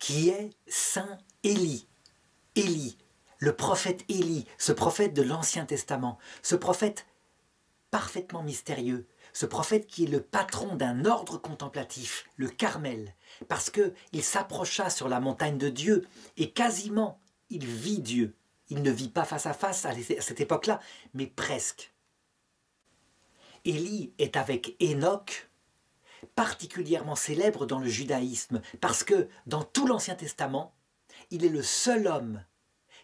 qui est saint Élie. Élie, le prophète Élie, ce prophète de l'Ancien Testament, ce prophète parfaitement mystérieux, ce prophète qui est le patron d'un ordre contemplatif, le Carmel, parce qu'il s'approcha sur la montagne de Dieu et quasiment il vit Dieu. Il ne vit pas face à face à cette époque-là, mais presque. Élie est avec Enoch, particulièrement célèbre dans le judaïsme, parce que dans tout l'Ancien Testament, il est le seul homme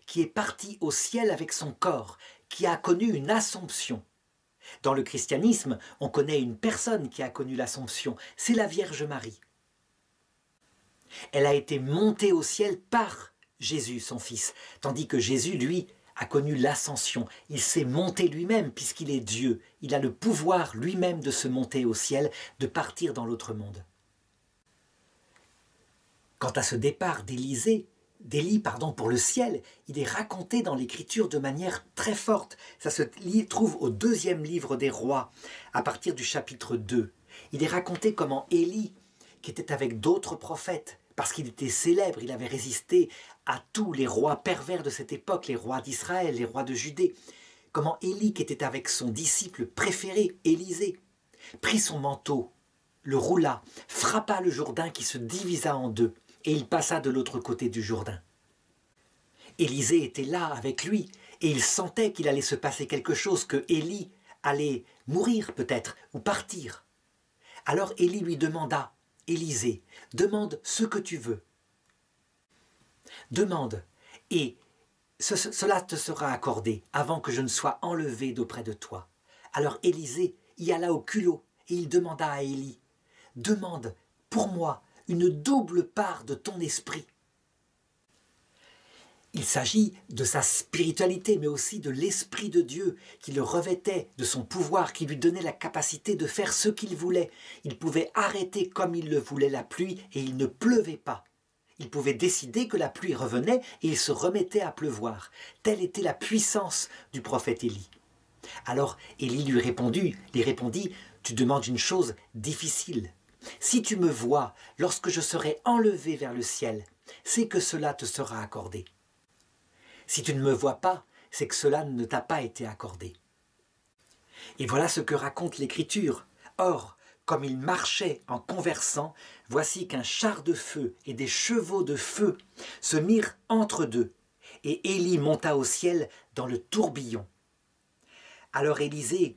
qui est parti au ciel avec son corps, qui a connu une assomption. Dans le christianisme, on connaît une personne qui a connu l'Assomption, c'est la Vierge Marie. Elle a été montée au ciel par Jésus, son fils, tandis que Jésus, lui, a connu l'Ascension. Il s'est monté lui-même, puisqu'il est Dieu. Il a le pouvoir lui-même de se monter au ciel, de partir dans l'autre monde. Quant à ce départ d'Élie pour le ciel, il est raconté dans l'Écriture de manière très forte. Ça se trouve au 2e livre des Rois, à partir du chapitre 2. Il est raconté comment Élie, qui était avec d'autres prophètes, parce qu'il était célèbre, il avait résisté à tous les rois pervers de cette époque, les rois d'Israël, les rois de Judée, comment Élie, qui était avec son disciple préféré, Élisée, prit son manteau, le roula, frappa le Jourdain qui se divisa en deux, et il passa de l'autre côté du Jourdain. Élisée était là avec lui, et il sentait qu'il allait se passer quelque chose, que Élie allait mourir peut-être, ou partir. Alors Élie lui demanda, « Élisée, demande ce que tu veux. Demande, et cela te sera accordé avant que je ne sois enlevé d'auprès de toi. » Alors Élisée y alla au culot, et il demanda à Élie, « Demande pour moi une double part de ton esprit. » Il s'agit de sa spiritualité, mais aussi de l'Esprit de Dieu qui le revêtait de son pouvoir, qui lui donnait la capacité de faire ce qu'il voulait. Il pouvait arrêter comme il le voulait la pluie et il ne pleuvait pas. Il pouvait décider que la pluie revenait et il se remettait à pleuvoir. Telle était la puissance du prophète Élie. Alors Élie lui répondit, « Tu demandes une chose difficile. Si tu me vois lorsque je serai enlevé vers le ciel, c'est que cela te sera accordé. Si tu ne me vois pas, c'est que cela ne t'a pas été accordé. » Et voilà ce que raconte l'Écriture. Or, comme il marchait en conversant, voici qu'un char de feu et des chevaux de feu se mirent entre deux, et Élie monta au ciel dans le tourbillon. Alors Élisée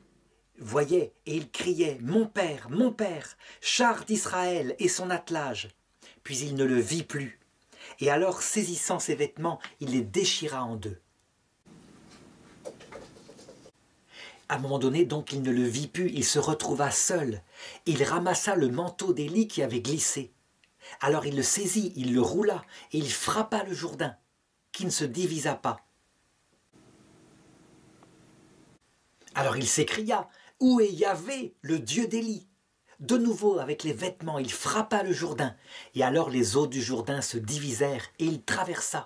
voyait et il criait « Mon père, char d'Israël et son attelage !» Puis il ne le vit plus. Et alors, saisissant ses vêtements, il les déchira en deux. À un moment donné, donc, il ne le vit plus, il se retrouva seul. Il ramassa le manteau d'Élie qui avait glissé. Alors il le saisit, il le roula, et il frappa le Jourdain, qui ne se divisa pas. Alors il s'écria, « Où est Yahvé, le Dieu d'Élie ?» De nouveau, avec les vêtements, il frappa le Jourdain, et alors les eaux du Jourdain se divisèrent, et il traversa.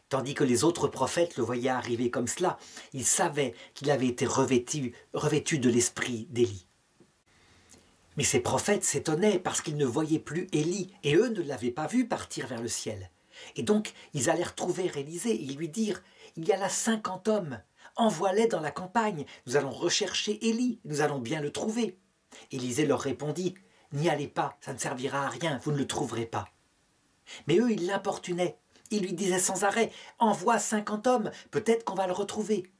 Tandis que les autres prophètes le voyaient arriver comme cela, ils savaient qu'il avait été revêtu de l'esprit d'Élie. Mais ces prophètes s'étonnaient parce qu'ils ne voyaient plus Élie, et eux ne l'avaient pas vu partir vers le ciel. Et donc, ils allèrent trouver Élisée et lui dirent, « Il y a là 50 hommes, envoie-les dans la campagne, nous allons rechercher Élie, nous allons bien le trouver. » Élisée leur répondit, « N'y allez pas, ça ne servira à rien, vous ne le trouverez pas. » Mais eux, ils l'importunaient. Ils lui disaient sans arrêt, « Envoie 50 hommes, peut-être qu'on va le retrouver. »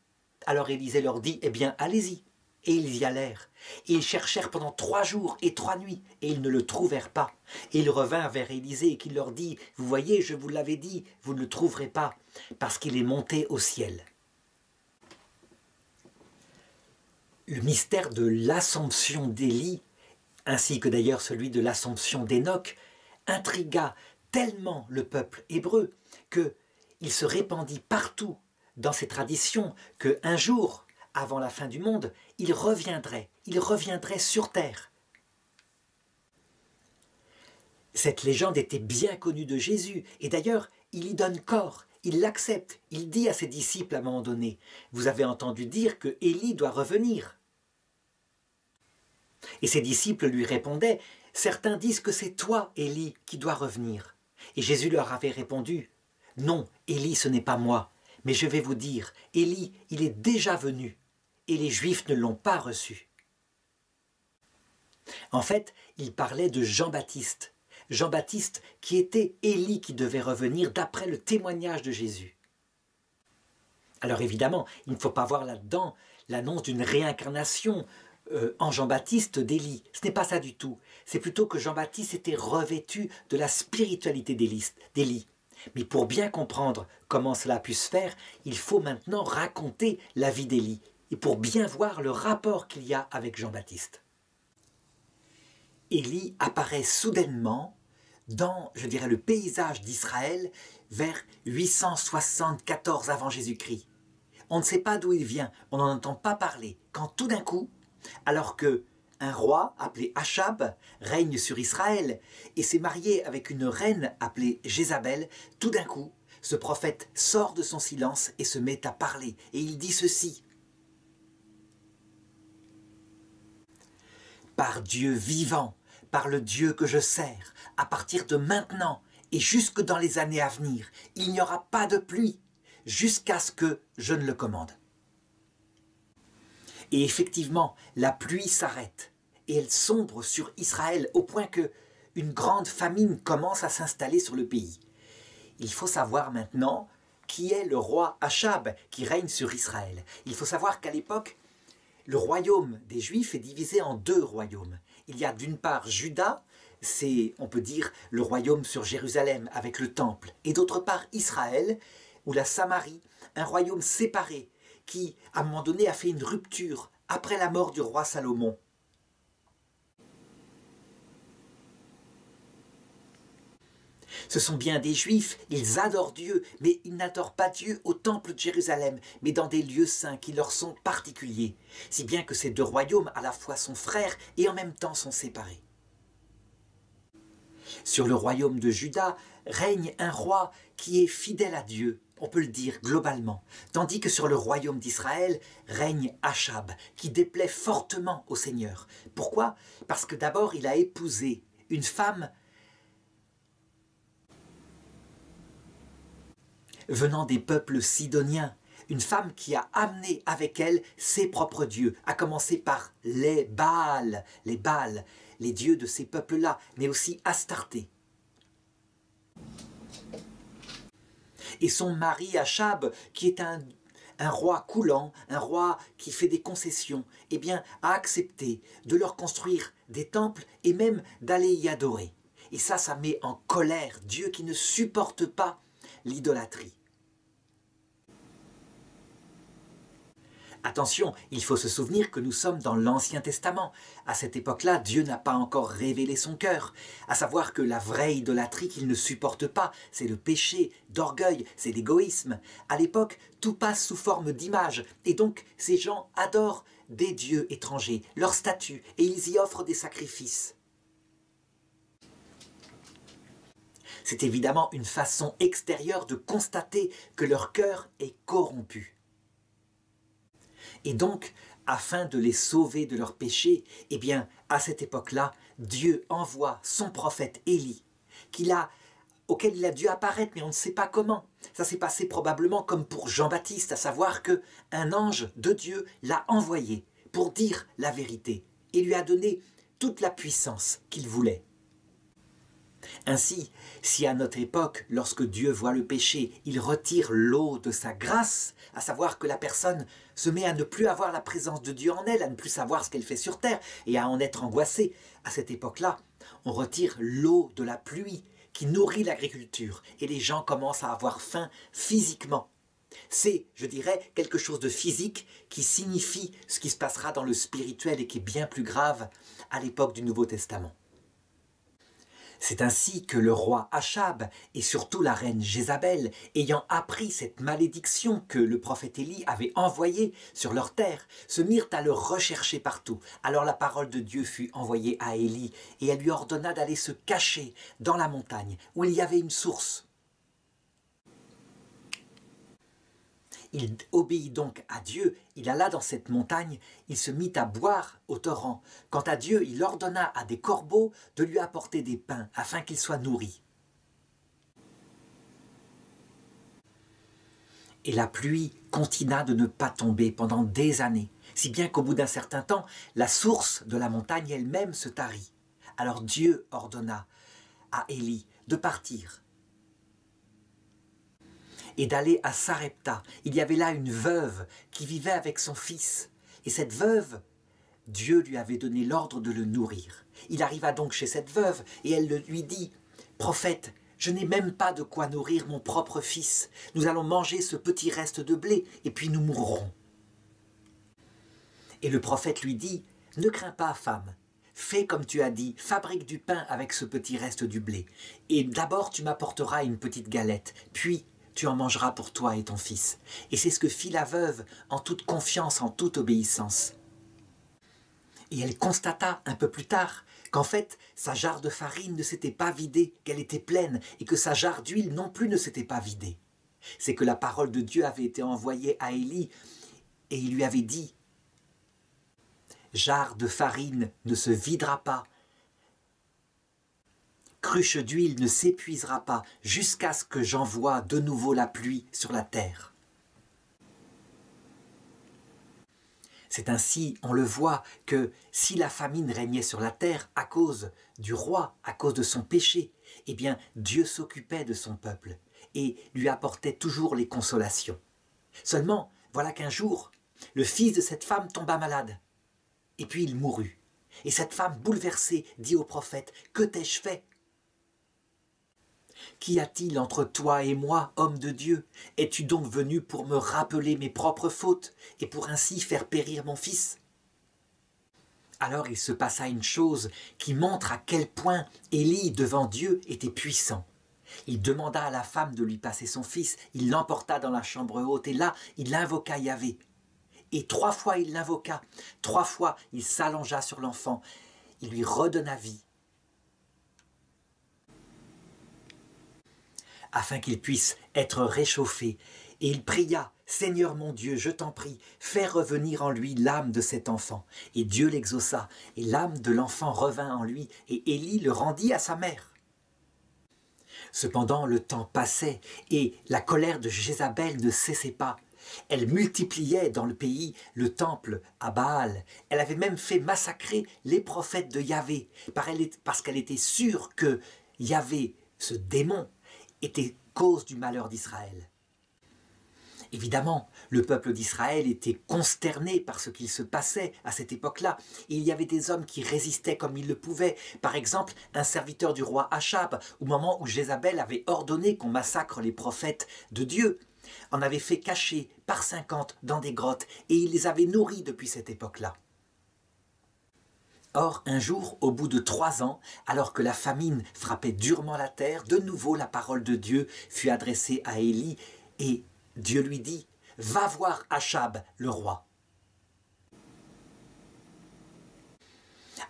Alors Élisée leur dit, « Eh bien, allez-y. » Et ils y allèrent. Et ils cherchèrent pendant 3 jours et 3 nuits, et ils ne le trouvèrent pas. Et ils revinrent vers Élisée, qui leur dit, « Vous voyez, je vous l'avais dit, vous ne le trouverez pas, parce qu'il est monté au ciel. » Le mystère de l'Assomption d'Élie, ainsi que d'ailleurs celui de l'Assomption d'Enoch, intrigua tellement le peuple hébreu qu'il se répandit partout dans ces traditions qu'un jour, avant la fin du monde, il reviendrait sur terre. Cette légende était bien connue de Jésus, et d'ailleurs, il y donne corps, il l'accepte, il dit à ses disciples à un moment donné, « Vous avez entendu dire que Élie doit revenir. » Et ses disciples lui répondaient, « Certains disent que c'est toi, Élie, qui dois revenir. » Et Jésus leur avait répondu, « Non, Élie, ce n'est pas moi, mais je vais vous dire, Élie, il est déjà venu, et les Juifs ne l'ont pas reçu. » En fait, il parlait de Jean-Baptiste. Jean-Baptiste qui était Élie qui devait revenir d'après le témoignage de Jésus. Alors évidemment, il ne faut pas voir là-dedans l'annonce d'une réincarnation en Jean-Baptiste d'Élie. Ce n'est pas ça du tout. C'est plutôt que Jean-Baptiste était revêtu de la spiritualité d'Élie. Mais pour bien comprendre comment cela a pu se faire, il faut maintenant raconter la vie d'Élie. Et pour bien voir le rapport qu'il y a avec Jean-Baptiste. Élie apparaît soudainement dans, je dirais, le paysage d'Israël vers 874 avant Jésus-Christ. On ne sait pas d'où il vient, on n'en entend pas parler, quand tout d'un coup, alors que un roi appelé Achab règne sur Israël et s'est marié avec une reine appelée Jézabel, tout d'un coup, ce prophète sort de son silence et se met à parler. Et il dit ceci. Par Dieu vivant, par le Dieu que je sers, à partir de maintenant et jusque dans les années à venir, il n'y aura pas de pluie, jusqu'à ce que je ne le commande. Et effectivement, la pluie s'arrête, et elle sombre sur Israël au point que une grande famine commence à s'installer sur le pays. Il faut savoir maintenant qui est le roi Achab qui règne sur Israël. Il faut savoir qu'à l'époque, le royaume des Juifs est divisé en deux royaumes. Il y a d'une part Juda, c'est, on peut dire, le royaume sur Jérusalem avec le temple, et d'autre part Israël, ou la Samarie, un royaume séparé, qui, à un moment donné, a fait une rupture après la mort du roi Salomon. Ce sont bien des Juifs, ils adorent Dieu, mais ils n'adorent pas Dieu au temple de Jérusalem, mais dans des lieux saints qui leur sont particuliers, si bien que ces deux royaumes à la fois sont frères et en même temps sont séparés. Sur le royaume de Juda règne un roi qui est fidèle à Dieu, on peut le dire globalement, tandis que sur le royaume d'Israël règne Achab, qui déplaît fortement au Seigneur. Pourquoi? Parce que d'abord il a épousé une femme venant des peuples sidoniens, une femme qui a amené avec elle ses propres dieux, à commencer par les Baals, les dieux de ces peuples-là, mais aussi Astarté. Et son mari Achab, qui est un roi coulant, un roi qui fait des concessions, eh bien, a accepté de leur construire des temples et même d'aller y adorer. Et ça met en colère Dieu qui ne supporte pas l'idolâtrie. Attention, il faut se souvenir que nous sommes dans l'Ancien Testament. À cette époque-là, Dieu n'a pas encore révélé son cœur. À savoir que la vraie idolâtrie qu'il ne supporte pas, c'est le péché d'orgueil, c'est l'égoïsme. À l'époque, tout passe sous forme d'image. Et donc, ces gens adorent des dieux étrangers, leurs statues, et ils y offrent des sacrifices. C'est évidemment une façon extérieure de constater que leur cœur est corrompu. Et donc, afin de les sauver de leurs péchés, eh bien, à cette époque-là, Dieu envoie son prophète Élie, auquel il a dû apparaître, mais on ne sait pas comment. Ça s'est passé probablement comme pour Jean-Baptiste, à savoir qu'un ange de Dieu l'a envoyé pour dire la vérité et lui a donné toute la puissance qu'il voulait. Ainsi, si à notre époque, lorsque Dieu voit le péché, il retire l'eau de sa grâce, à savoir que la personne se met à ne plus avoir la présence de Dieu en elle, à ne plus savoir ce qu'elle fait sur terre et à en être angoissée, à cette époque-là, on retire l'eau de la pluie qui nourrit l'agriculture et les gens commencent à avoir faim physiquement. C'est, je dirais, quelque chose de physique qui signifie ce qui se passera dans le spirituel et qui est bien plus grave à l'époque du Nouveau Testament. C'est ainsi que le roi Achab et surtout la reine Jézabel, ayant appris cette malédiction que le prophète Élie avait envoyée sur leur terre, se mirent à le rechercher partout. Alors la parole de Dieu fut envoyée à Élie et elle lui ordonna d'aller se cacher dans la montagne où il y avait une source. Il obéit donc à Dieu, il alla dans cette montagne, il se mit à boire au torrent. Quant à Dieu, il ordonna à des corbeaux de lui apporter des pains afin qu'il soit nourri. Et la pluie continua de ne pas tomber pendant des années, si bien qu'au bout d'un certain temps, la source de la montagne elle-même se tarit. Alors Dieu ordonna à Élie de partir et d'aller à Sarepta. Il y avait là une veuve qui vivait avec son fils. Et cette veuve, Dieu lui avait donné l'ordre de le nourrir. Il arriva donc chez cette veuve et elle lui dit « Prophète, je n'ai même pas de quoi nourrir mon propre fils. Nous allons manger ce petit reste de blé et puis nous mourrons. » Et le prophète lui dit « Ne crains pas, femme. Fais comme tu as dit, fabrique du pain avec ce petit reste du blé. Et d'abord tu m'apporteras une petite galette, puis tu en mangeras pour toi et ton fils. » Et c'est ce que fit la veuve en toute confiance, en toute obéissance. Et elle constata un peu plus tard qu'en fait, sa jarre de farine ne s'était pas vidée, qu'elle était pleine, et que sa jarre d'huile non plus ne s'était pas vidée. C'est que la parole de Dieu avait été envoyée à Élie, et il lui avait dit « Jarre de farine ne se videra pas, cruche d'huile ne s'épuisera pas, jusqu'à ce que j'envoie de nouveau la pluie sur la terre. » C'est ainsi, on le voit, que si la famine régnait sur la terre à cause du roi, à cause de son péché, eh bien Dieu s'occupait de son peuple et lui apportait toujours les consolations. Seulement, voilà qu'un jour, le fils de cette femme tomba malade, et puis il mourut. Et cette femme, bouleversée, dit au prophète « Que t'ai-je fait ? Qu'y a-t-il entre toi et moi, homme de Dieu? Es-tu donc venu pour me rappeler mes propres fautes et pour ainsi faire périr mon fils ?» Alors il se passa une chose qui montre à quel point Élie, devant Dieu, était puissant. Il demanda à la femme de lui passer son fils, il l'emporta dans la chambre haute et là, il invoqua Yahvé. Et 3 fois il l'invoqua, 3 fois il s'allongea sur l'enfant, il lui redonna vie, afin qu'il puisse être réchauffé. Et il pria « Seigneur mon Dieu, je t'en prie, fais revenir en lui l'âme de cet enfant. » Et Dieu l'exauça, et l'âme de l'enfant revint en lui, et Élie le rendit à sa mère. Cependant, le temps passait, et la colère de Jézabel ne cessait pas. Elle multipliait dans le pays le temple à Baal. Elle avait même fait massacrer les prophètes de Yahvé, parce qu'elle était sûre que Yahvé, ce démon, était cause du malheur d'Israël. Évidemment, le peuple d'Israël était consterné par ce qu'il se passait à cette époque-là. Il y avait des hommes qui résistaient comme ils le pouvaient. Par exemple, un serviteur du roi Achab, au moment où Jézabel avait ordonné qu'on massacre les prophètes de Dieu, en avait fait cacher par 50 dans des grottes et il les avait nourris depuis cette époque-là. Or, un jour, au bout de 3 ans, alors que la famine frappait durement la terre, de nouveau la parole de Dieu fut adressée à Élie et Dieu lui dit « Va voir Achab, le roi. »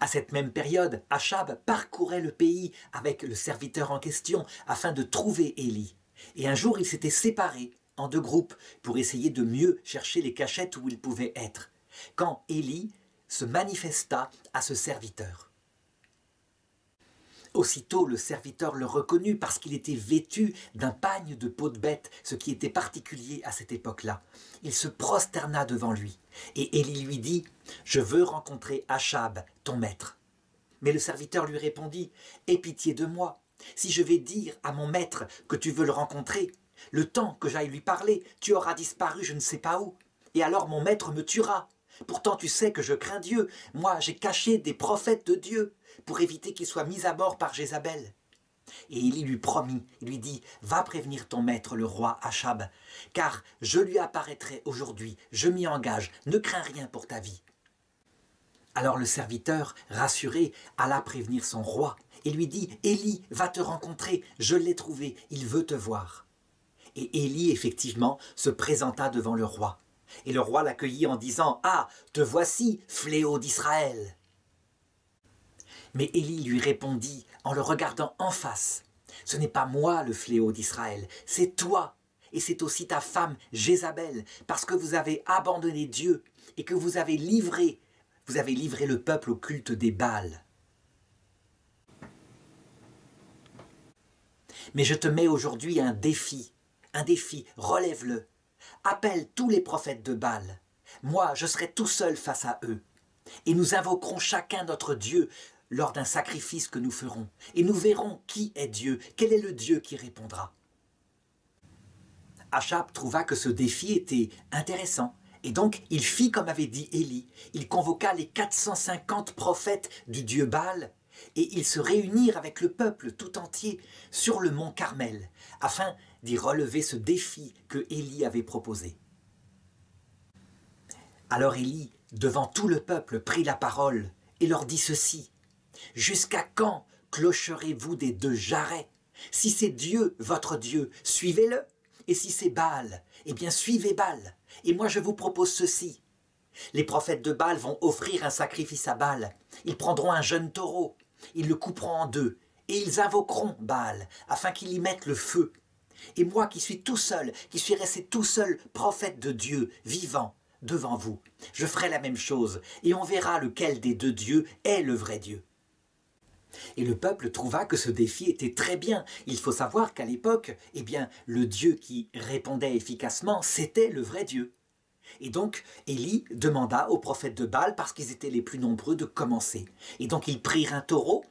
À cette même période, Achab parcourait le pays avec le serviteur en question afin de trouver Élie. Et un jour, ils s'étaient séparés en 2 groupes pour essayer de mieux chercher les cachettes où ils pouvaient être. Quand Élie se manifesta à ce serviteur. Aussitôt, le serviteur le reconnut parce qu'il était vêtu d'un pagne de peau de bête, ce qui était particulier à cette époque-là. Il se prosterna devant lui et Élie lui dit « Je veux rencontrer Achab, ton maître. » Mais le serviteur lui répondit « Aie pitié de moi. Si je vais dire à mon maître que tu veux le rencontrer, le temps que j'aille lui parler, tu auras disparu je ne sais pas où, et alors mon maître me tuera. Pourtant tu sais que je crains Dieu, moi j'ai caché des prophètes de Dieu pour éviter qu'ils soient mis à mort par Jézabel. » Et Élie lui promit, il lui dit « Va prévenir ton maître le roi Achab, car je lui apparaîtrai aujourd'hui, je m'y engage, ne crains rien pour ta vie. » Alors le serviteur, rassuré, alla prévenir son roi et lui dit « Élie va te rencontrer, je l'ai trouvé, il veut te voir. » Et Élie effectivement se présenta devant le roi. Et le roi l'accueillit en disant « Ah, te voici, fléau d'Israël !» Mais Élie lui répondit en le regardant en face « Ce n'est pas moi le fléau d'Israël, c'est toi, et c'est aussi ta femme Jézabel, parce que vous avez abandonné Dieu et que vous avez livré le peuple au culte des Baals. Mais je te mets aujourd'hui un défi, relève-le. appelle tous les prophètes de Baal. Moi, je serai tout seul face à eux. Et nous invoquerons chacun notre Dieu lors d'un sacrifice que nous ferons. Et nous verrons qui est Dieu, quel est le Dieu qui répondra. » Achab trouva que ce défi était intéressant. Et donc, il fit comme avait dit Élie. Il convoqua les 450 prophètes du dieu Baal et ils se réunirent avec le peuple tout entier sur le mont Carmel afin d'y relever ce défi que Élie avait proposé. Alors Élie, devant tout le peuple, prit la parole et leur dit ceci. « Jusqu'à quand clocherez-vous des deux jarrets? Si c'est Dieu, votre Dieu, suivez-le. Et si c'est Baal, eh bien suivez Baal. Et moi je vous propose ceci. Les prophètes de Baal vont offrir un sacrifice à Baal. Ils prendront un jeune taureau, ils le couperont en deux, et ils invoqueront Baal, afin qu'il y mette le feu. Et moi qui suis tout seul, qui suis resté tout seul prophète de Dieu, vivant, devant vous, je ferai la même chose, et on verra lequel des deux dieux est le vrai Dieu. » Et le peuple trouva que ce défi était très bien. Il faut savoir qu'à l'époque, eh bien, le Dieu qui répondait efficacement, c'était le vrai Dieu. Et donc, Élie demanda aux prophètes de Baal, parce qu'ils étaient les plus nombreux, de commencer. Et donc, ils prirent un taureau,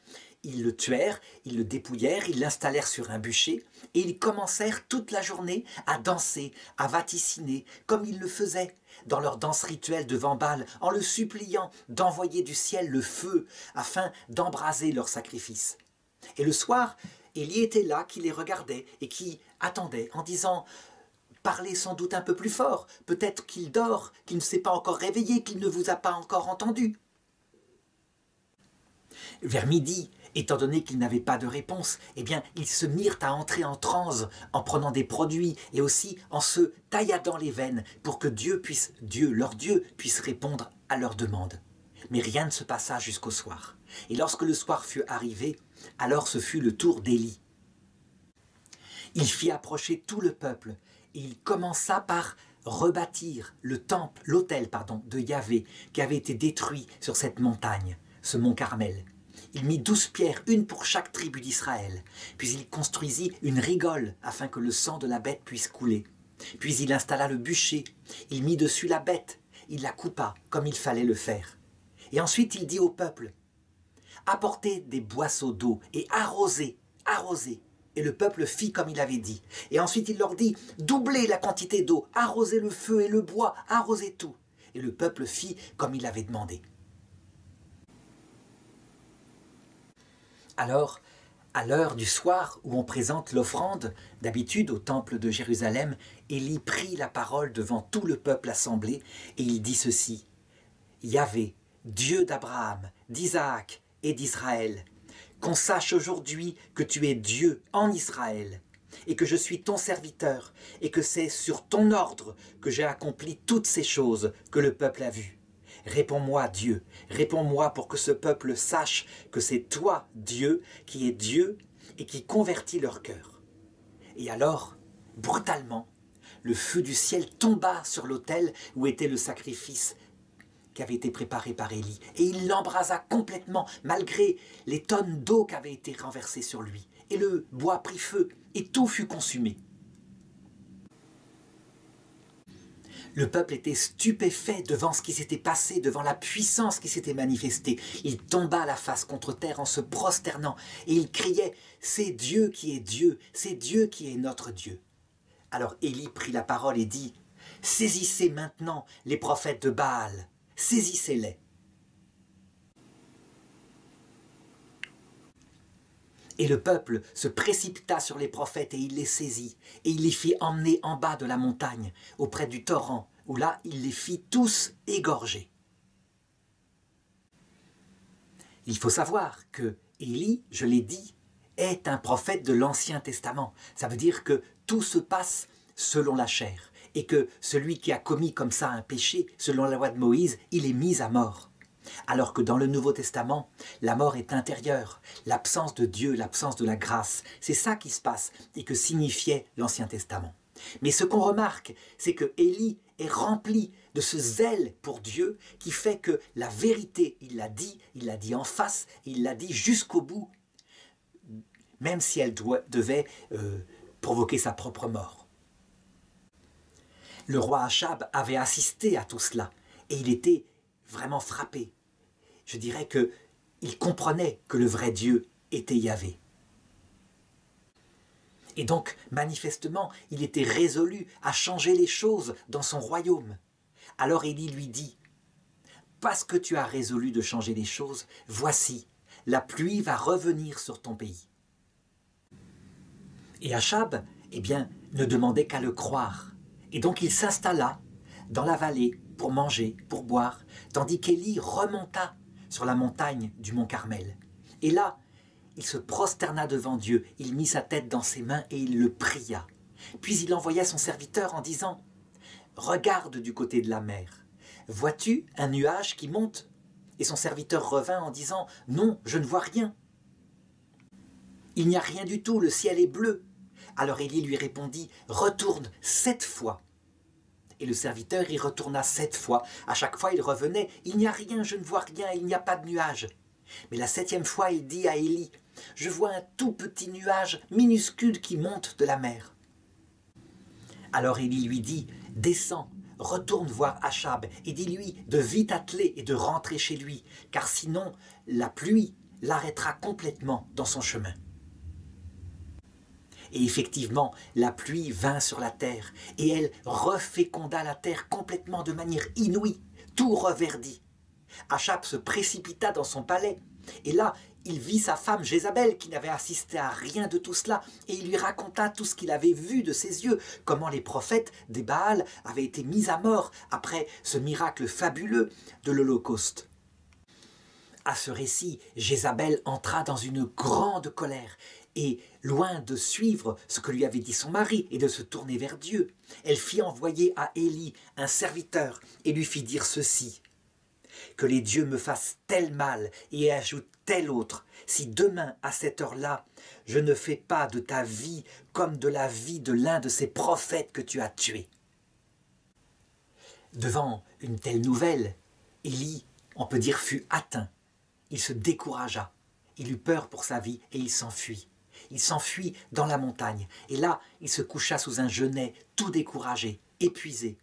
ils le tuèrent, ils le dépouillèrent, ils l'installèrent sur un bûcher, et ils commencèrent toute la journée à danser, à vaticiner, comme ils le faisaient dans leur danse rituelle devant Baal, en le suppliant d'envoyer du ciel le feu, afin d'embraser leur sacrifice. Et le soir, Élie était là, qui les regardait, et qui attendait, en disant... Parlez sans doute un peu plus fort, peut-être qu'il dort, qu'il ne s'est pas encore réveillé, qu'il ne vous a pas encore entendu. » Vers midi, étant donné qu'ils n'avaient pas de réponse, eh bien, ils se mirent à entrer en transe en prenant des produits et aussi en se tailladant les veines pour que leur Dieu puisse répondre à leurs demandes. Mais rien ne se passa jusqu'au soir. Et lorsque le soir fut arrivé, alors ce fut le tour d'Élie. Il fit approcher tout le peuple et il commença par rebâtir l'autel de Yahvé qui avait été détruit sur cette montagne, ce mont Carmel. Il mit 12 pierres, une pour chaque tribu d'Israël. Puis il construisit une rigole afin que le sang de la bête puisse couler. Puis il installa le bûcher, il mit dessus la bête, il la coupa comme il fallait le faire. Et ensuite il dit au peuple, « Apportez des boisseaux d'eau et arrosez. » Et le peuple fit comme il avait dit. Et ensuite il leur dit, doublez la quantité d'eau, arrosez le feu et le bois, arrosez tout. Et le peuple fit comme il avait demandé. Alors, à l'heure du soir où on présente l'offrande, d'habitude au temple de Jérusalem, Élie prit la parole devant tout le peuple assemblé et il dit ceci. « Yahvé, Dieu d'Abraham, d'Isaac et d'Israël, qu'on sache aujourd'hui que tu es Dieu en Israël, et que je suis ton serviteur, et que c'est sur ton ordre que j'ai accompli toutes ces choses que le peuple a vues. Réponds-moi, Dieu, réponds-moi pour que ce peuple sache que c'est toi, Dieu, qui es Dieu, et qui convertit leur cœur. » Et alors, brutalement, le feu du ciel tomba sur l'autel où était le sacrifice qui avait été préparé par Élie. Et il l'embrasa complètement, malgré les tonnes d'eau qui avaient été renversées sur lui. Et le bois prit feu, et tout fut consumé. Le peuple était stupéfait devant ce qui s'était passé, devant la puissance qui s'était manifestée. Il tomba la face contre terre en se prosternant, et il criait « C'est Dieu qui est Dieu, c'est Dieu qui est notre Dieu. » Alors Élie prit la parole et dit « Saisissez maintenant les prophètes de Baal. Saisissez-les. » Et le peuple se précipita sur les prophètes et il les saisit, et il les fit emmener en bas de la montagne, auprès du torrent, où là il les fit tous égorger. Il faut savoir que Élie, je l'ai dit, est un prophète de l'Ancien Testament. Ça veut dire que tout se passe selon la chair. Et que celui qui a commis comme ça un péché, selon la loi de Moïse, il est mis à mort. Alors que dans le Nouveau Testament, la mort est intérieure, l'absence de Dieu, l'absence de la grâce. C'est ça qui se passe et que signifiait l'Ancien Testament. Mais ce qu'on remarque, c'est que Élie est rempli de ce zèle pour Dieu qui fait que la vérité, il l'a dit en face, il l'a dit jusqu'au bout, même si elle devait provoquer sa propre mort. Le roi Achab avait assisté à tout cela et il était vraiment frappé. Je dirais qu'il comprenait que le vrai Dieu était Yahvé. Et donc, manifestement, il était résolu à changer les choses dans son royaume. Alors Élie lui dit, « Parce que tu as résolu de changer les choses, voici, la pluie va revenir sur ton pays. » Et Achab, eh bien, ne demandait qu'à le croire. Et donc il s'installa dans la vallée pour manger, pour boire, tandis qu'Élie remonta sur la montagne du mont Carmel. Et là, il se prosterna devant Dieu, il mit sa tête dans ses mains et il le pria. Puis il envoya son serviteur en disant « Regarde du côté de la mer. Vois-tu un nuage qui monte ?» Et son serviteur revint en disant « Non, je ne vois rien. » « Il n'y a rien du tout, le ciel est bleu. » Alors Élie lui répondit « Retourne 7 fois. » Et le serviteur y retourna 7 fois. À chaque fois, il revenait « Il n'y a rien, je ne vois rien, il n'y a pas de nuage. » Mais la 7e fois, il dit à Élie « Je vois un tout petit nuage minuscule qui monte de la mer. » Alors Élie lui dit « Descends, retourne voir Achab et dis-lui de vite atteler et de rentrer chez lui, car sinon la pluie l'arrêtera complètement dans son chemin. » Et effectivement, la pluie vint sur la terre, et elle reféconda la terre complètement de manière inouïe, tout reverdit. Achab se précipita dans son palais, et là, il vit sa femme Jézabel qui n'avait assisté à rien de tout cela, et il lui raconta tout ce qu'il avait vu de ses yeux, comment les prophètes des Baals avaient été mis à mort après ce miracle fabuleux de l'Holocauste. À ce récit, Jézabel entra dans une grande colère, et loin de suivre ce que lui avait dit son mari et de se tourner vers Dieu, elle fit envoyer à Élie un serviteur et lui fit dire ceci: « Que les dieux me fassent tel mal et ajoutent tel autre, si demain à cette heure-là, je ne fais pas de ta vie comme de la vie de l'un de ces prophètes que tu as tués. » Devant une telle nouvelle, Élie, on peut dire, fut atteint. Il se découragea, il eut peur pour sa vie et il s'enfuit. Il s'enfuit dans la montagne, et là, il se coucha sous un genêt, tout découragé, épuisé.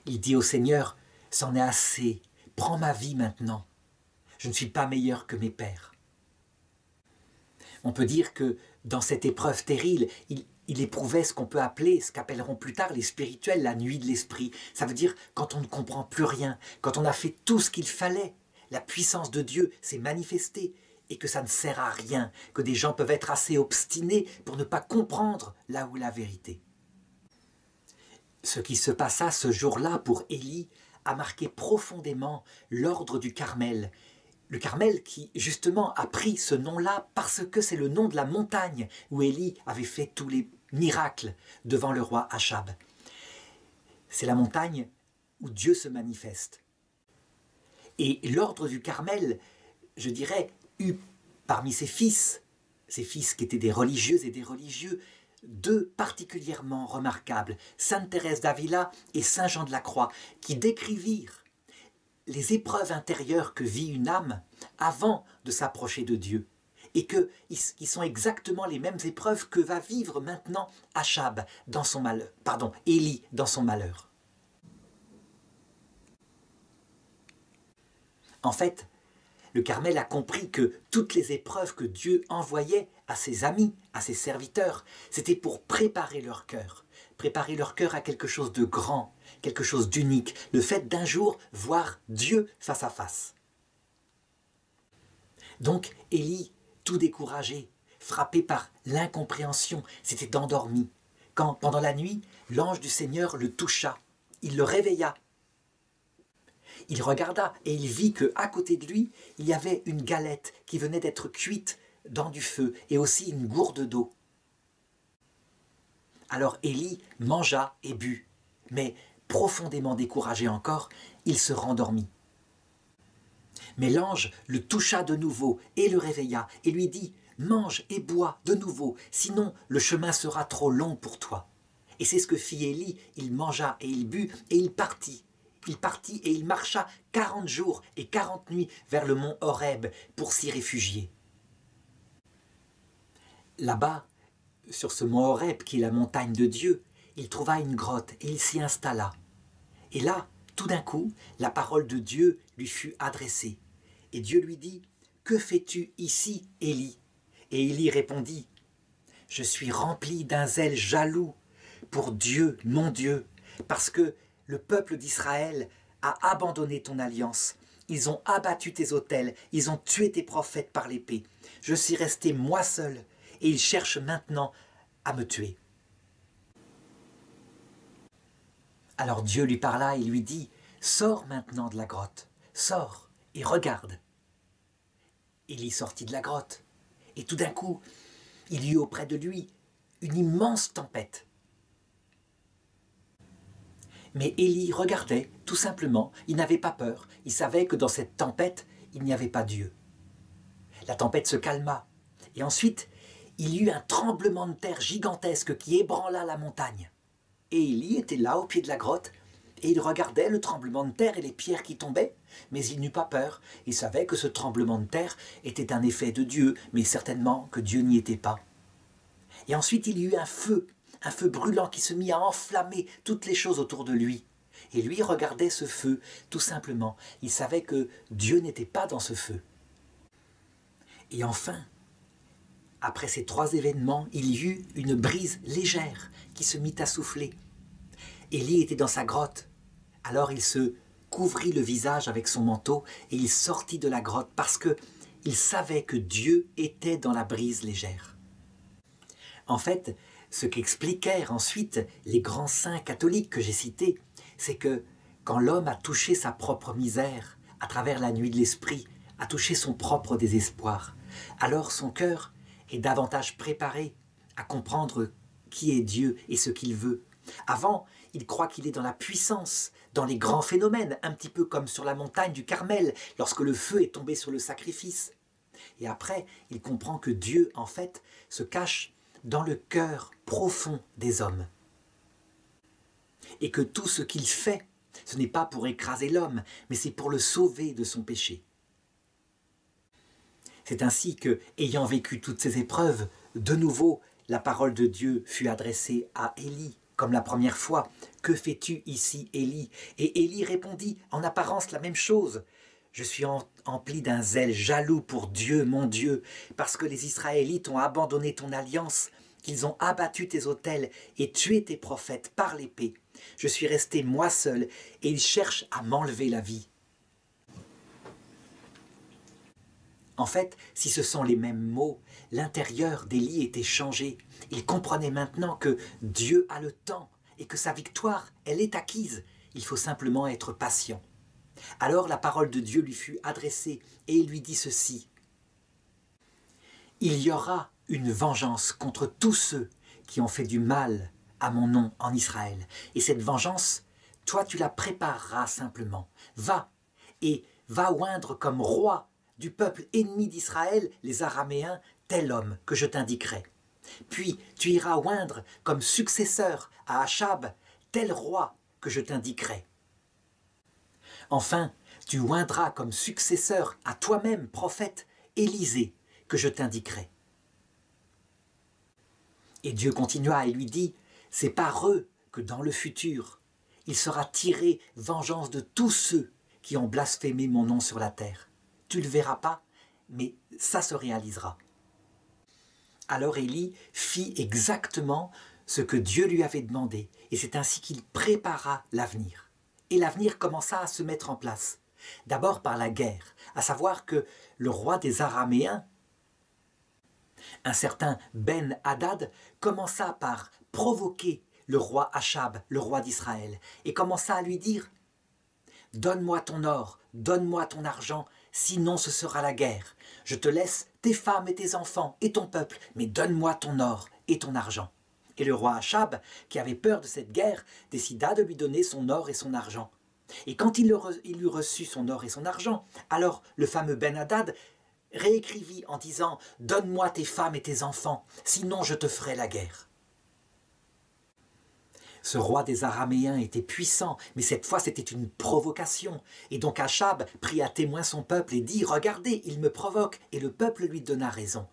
Il dit au Seigneur, « C'en est assez, prends ma vie maintenant, je ne suis pas meilleur que mes pères. » On peut dire que dans cette épreuve terrible, il éprouvait ce qu'on peut appeler, ce qu'appelleront plus tard les spirituels, la nuit de l'esprit. Ça veut dire quand on ne comprend plus rien, quand on a fait tout ce qu'il fallait, la puissance de Dieu s'est manifestée, et que ça ne sert à rien, que des gens peuvent être assez obstinés pour ne pas comprendre là où est la vérité. Ce qui se passa ce jour-là pour Élie a marqué profondément l'ordre du Carmel. Le Carmel qui, justement, a pris ce nom-là parce que c'est le nom de la montagne où Élie avait fait tous les miracles devant le roi Achab. C'est la montagne où Dieu se manifeste. Et l'ordre du Carmel, je dirais, eut parmi ses fils qui étaient des religieuses et des religieux, 2 particulièrement remarquables, Sainte Thérèse d'Avila et Saint Jean de la Croix, qui décrivirent les épreuves intérieures que vit une âme avant de s'approcher de Dieu, et qui sont exactement les mêmes épreuves que va vivre maintenant Achab dans son malheur, Élie dans son malheur. En fait, le Carmel a compris que toutes les épreuves que Dieu envoyait à ses amis, à ses serviteurs, c'était pour préparer leur cœur à quelque chose de grand, quelque chose d'unique, le fait d'un jour voir Dieu face à face. Donc Élie, tout découragé, frappé par l'incompréhension, s'était endormi, quand pendant la nuit, l'ange du Seigneur le toucha, il le réveilla. Il regarda et il vit qu'à côté de lui, il y avait une galette qui venait d'être cuite dans du feu et aussi une gourde d'eau. Alors Élie mangea et but, mais profondément découragé encore, il se rendormit. Mais l'ange le toucha de nouveau et le réveilla et lui dit « Mange et bois de nouveau, sinon le chemin sera trop long pour toi. » Et c'est ce que fit Élie, il mangea et il but et il partit. Il partit et il marcha 40 jours et 40 nuits vers le mont Horeb pour s'y réfugier. Là-bas, sur ce mont Horeb qui est la montagne de Dieu, il trouva une grotte et il s'y installa. Et là, tout d'un coup, la parole de Dieu lui fut adressée. Et Dieu lui dit, « Que fais-tu ici, Élie ?» Et Élie répondit, « Je suis rempli d'un zèle jaloux pour Dieu, mon Dieu, parce que le peuple d'Israël a abandonné ton alliance. Ils ont abattu tes autels, ils ont tué tes prophètes par l'épée. Je suis resté moi seul, et ils cherchent maintenant à me tuer. » Alors Dieu lui parla et lui dit, « Sors maintenant de la grotte, sors et regarde. » Élie sortit de la grotte, et tout d'un coup, il y eut auprès de lui une immense tempête. Mais Élie regardait, tout simplement, il n'avait pas peur, il savait que dans cette tempête, il n'y avait pas Dieu. La tempête se calma, et ensuite, il y eut un tremblement de terre gigantesque qui ébranla la montagne. Et Élie était là, au pied de la grotte, et il regardait le tremblement de terre et les pierres qui tombaient, mais il n'eut pas peur. Il savait que ce tremblement de terre était un effet de Dieu, mais certainement que Dieu n'y était pas. Et ensuite, il y eut un feu brûlant qui se mit à enflammer toutes les choses autour de lui. Et lui regardait ce feu, tout simplement. Il savait que Dieu n'était pas dans ce feu. Et enfin, après ces trois événements, il y eut une brise légère qui se mit à souffler. Élie était dans sa grotte. Alors il se couvrit le visage avec son manteau et il sortit de la grotte parce qu'il savait que Dieu était dans la brise légère. En fait, ce qu'expliquèrent ensuite les grands saints catholiques que j'ai cités, c'est que quand l'homme a touché sa propre misère, à travers la nuit de l'esprit, a touché son propre désespoir, alors son cœur est davantage préparé à comprendre qui est Dieu et ce qu'il veut. Avant, il croit qu'il est dans la puissance, dans les grands phénomènes, un petit peu comme sur la montagne du Carmel, lorsque le feu est tombé sur le sacrifice. Et après, il comprend que Dieu, en fait, se cache dans le cœur profond des hommes. Et que tout ce qu'il fait, ce n'est pas pour écraser l'homme, mais c'est pour le sauver de son péché. C'est ainsi que, ayant vécu toutes ces épreuves, de nouveau, la parole de Dieu fut adressée à Élie, comme la première fois. « Que fais-tu ici, Élie ?» Et Élie répondit, en apparence la même chose. « Je suis empli d'un zèle jaloux pour Dieu, mon Dieu, parce que les Israélites ont abandonné ton alliance, qu'ils ont abattu tes autels et tué tes prophètes par l'épée. Je suis resté moi seul, et ils cherchent à m'enlever la vie. » En fait, si ce sont les mêmes mots, l'intérieur d'Élie était changé. Il comprenait maintenant que Dieu a le temps et que sa victoire, elle est acquise. Il faut simplement être patient. Alors la parole de Dieu lui fut adressée et il lui dit ceci. « Il y aura une vengeance contre tous ceux qui ont fait du mal à mon nom en Israël. Et cette vengeance, toi tu la prépareras simplement. Va et va oindre comme roi du peuple ennemi d'Israël, les Araméens, tel homme que je t'indiquerai. Puis tu iras oindre comme successeur à Achab, tel roi que je t'indiquerai. Enfin, tu oindras comme successeur à toi-même, prophète, Élisée, que je t'indiquerai. » Et Dieu continua et lui dit, « C'est par eux que dans le futur, il sera tiré vengeance de tous ceux qui ont blasphémé mon nom sur la terre. Tu ne le verras pas, mais ça se réalisera. » Alors Élie fit exactement ce que Dieu lui avait demandé, et c'est ainsi qu'il prépara l'avenir. Et l'avenir commença à se mettre en place. D'abord par la guerre, à savoir que le roi des Araméens, un certain Ben-Hadad, commença par provoquer le roi Achab, le roi d'Israël, et commença à lui dire « Donne-moi ton or, donne-moi ton argent, sinon ce sera la guerre. Je te laisse tes femmes et tes enfants et ton peuple, mais donne-moi ton or et ton argent. » Et le roi Achab, qui avait peur de cette guerre, décida de lui donner son or et son argent. Et quand il eut reçu son or et son argent, alors le fameux Ben-Hadad réécrivit en disant « Donne-moi tes femmes et tes enfants, sinon je te ferai la guerre. » Ce roi des Araméens était puissant, mais cette fois c'était une provocation. Et donc Achab prit à témoin son peuple et dit « Regardez, il me provoque », et le peuple lui donna raison.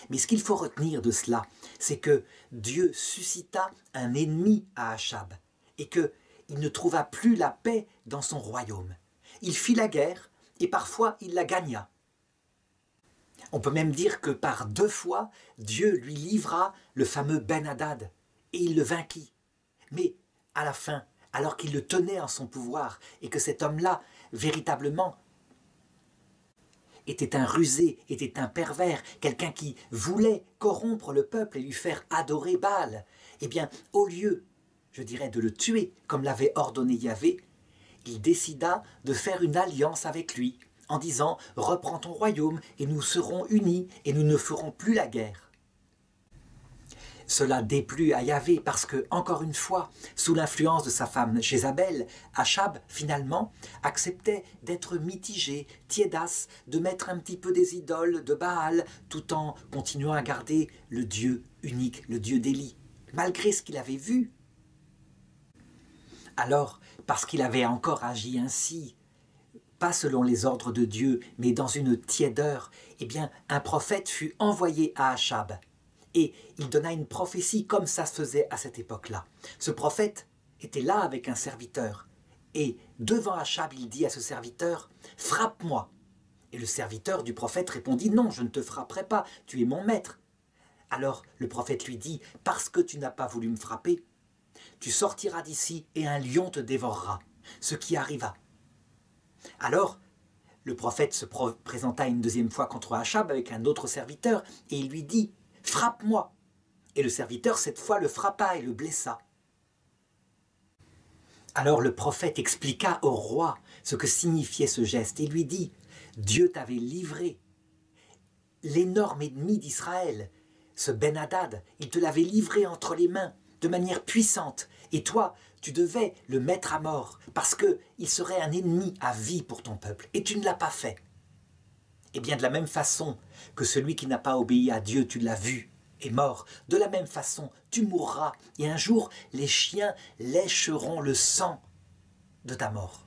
Mais ce qu'il faut retenir de cela, c'est que Dieu suscita un ennemi à Achab et qu'il ne trouva plus la paix dans son royaume. Il fit la guerre et parfois il la gagna. On peut même dire que par 2 fois, Dieu lui livra le fameux Ben-Hadad et il le vainquit. Mais à la fin, alors qu'il le tenait en son pouvoir et que cet homme-là, véritablement, était un rusé, était un pervers, quelqu'un qui voulait corrompre le peuple et lui faire adorer Baal, eh bien, au lieu, je dirais, de le tuer, comme l'avait ordonné Yahvé, il décida de faire une alliance avec lui, en disant « Reprends ton royaume et nous serons unis et nous ne ferons plus la guerre ». Cela déplut à Yahvé parce que, encore une fois, sous l'influence de sa femme Jézabel, Achab, finalement, acceptait d'être mitigé, tiédasse, de mettre un petit peu des idoles de Baal, tout en continuant à garder le Dieu unique, le Dieu d'Élie, malgré ce qu'il avait vu. Alors, parce qu'il avait encore agi ainsi, pas selon les ordres de Dieu, mais dans une tiédeur, eh bien, un prophète fut envoyé à Achab. Et il donna une prophétie comme ça se faisait à cette époque-là. Ce prophète était là avec un serviteur. Et devant Achab, il dit à ce serviteur « Frappe-moi » Et le serviteur du prophète répondit « Non, je ne te frapperai pas, tu es mon maître. » Alors le prophète lui dit « Parce que tu n'as pas voulu me frapper, tu sortiras d'ici et un lion te dévorera. » Ce qui arriva. Alors, le prophète se présenta une 2e fois contre Achab avec un autre serviteur et il lui dit « Frappe-moi » Et le serviteur, cette fois, le frappa et le blessa. Alors le prophète expliqua au roi ce que signifiait ce geste et lui dit « Dieu t'avait livré l'énorme ennemi d'Israël, ce Ben-Hadad, il te l'avait livré entre les mains de manière puissante et toi, tu devais le mettre à mort parce qu'il serait un ennemi à vie pour ton peuple et tu ne l'as pas fait. Et bien de la même façon que celui qui n'a pas obéi à Dieu, tu l'as vu, est mort, de la même façon tu mourras et un jour les chiens lécheront le sang de ta mort.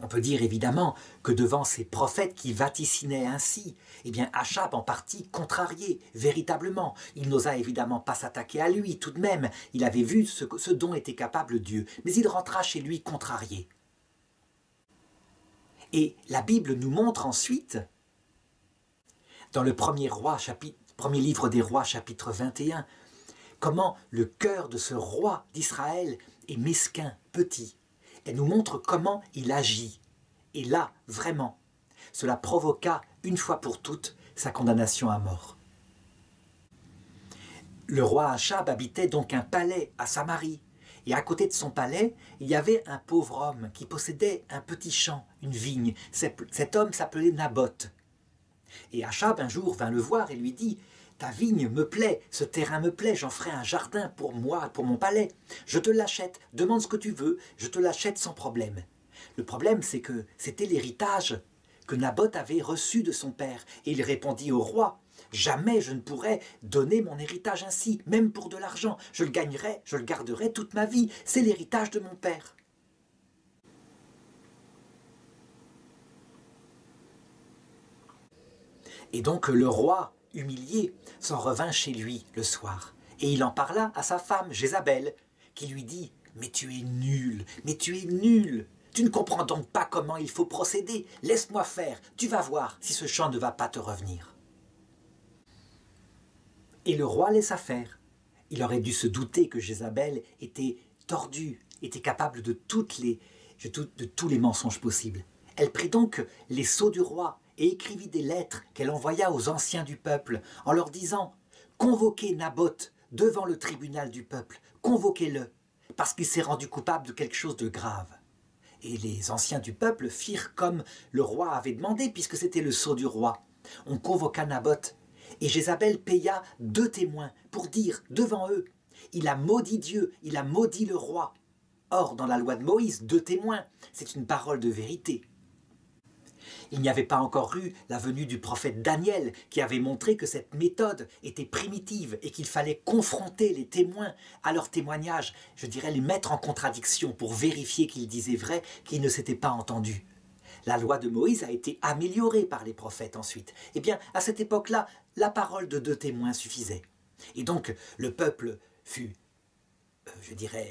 On peut dire évidemment que devant ces prophètes qui vaticinaient ainsi, eh bien Achab en partie contrarié, véritablement. Il n'osa évidemment pas s'attaquer à lui, tout de même. Il avait vu ce dont était capable Dieu, mais il rentra chez lui contrarié. Et la Bible nous montre ensuite, dans le premier livre des rois, chapitre 21, comment le cœur de ce roi d'Israël est mesquin, petit. Elle nous montre comment il agit. Et là, vraiment, cela provoqua, une fois pour toutes, sa condamnation à mort. Le roi Achab habitait donc un palais à Samarie. Et à côté de son palais, il y avait un pauvre homme qui possédait un petit champ, une vigne. Cet homme s'appelait Naboth. Et Achab, un jour, vint le voir et lui dit « Ta vigne me plaît, ce terrain me plaît, j'en ferai un jardin pour moi, pour mon palais. Je te l'achète, demande ce que tu veux, je te l'achète sans problème. » Le problème, c'est que c'était l'héritage que Naboth avait reçu de son père. Et il répondit au roi « Jamais je ne pourrais donner mon héritage ainsi, même pour de l'argent. Je le gagnerai, je le garderai toute ma vie. C'est l'héritage de mon père. » Et donc le roi, humilié, s'en revint chez lui le soir. Et il en parla à sa femme, Jézabel, qui lui dit « Mais tu es nul, mais tu es nul. Tu ne comprends donc pas comment il faut procéder. Laisse-moi faire, tu vas voir si ce champ ne va pas te revenir. » Et le roi laissa faire. Il aurait dû se douter que Jézabel était tordue, était capable de tous les mensonges possibles. Elle prit donc les sceaux du roi et écrivit des lettres qu'elle envoya aux anciens du peuple en leur disant « Convoquez Naboth devant le tribunal du peuple, convoquez-le, parce qu'il s'est rendu coupable de quelque chose de grave. » Et les anciens du peuple firent comme le roi avait demandé, puisque c'était le sceau du roi. On convoqua Naboth, et Jézabel paya 2 témoins pour dire devant eux « Il a maudit Dieu, il a maudit le roi. » Or, dans la loi de Moïse, 2 témoins, c'est une parole de vérité. Il n'y avait pas encore eu la venue du prophète Daniel qui avait montré que cette méthode était primitive et qu'il fallait confronter les témoins à leur témoignage, je dirais les mettre en contradiction pour vérifier qu'ils disaient vrai, qu'ils ne s'étaient pas entendus. La loi de Moïse a été améliorée par les prophètes ensuite. Eh bien, à cette époque-là, la parole de 2 témoins suffisait. Et donc, le peuple fut,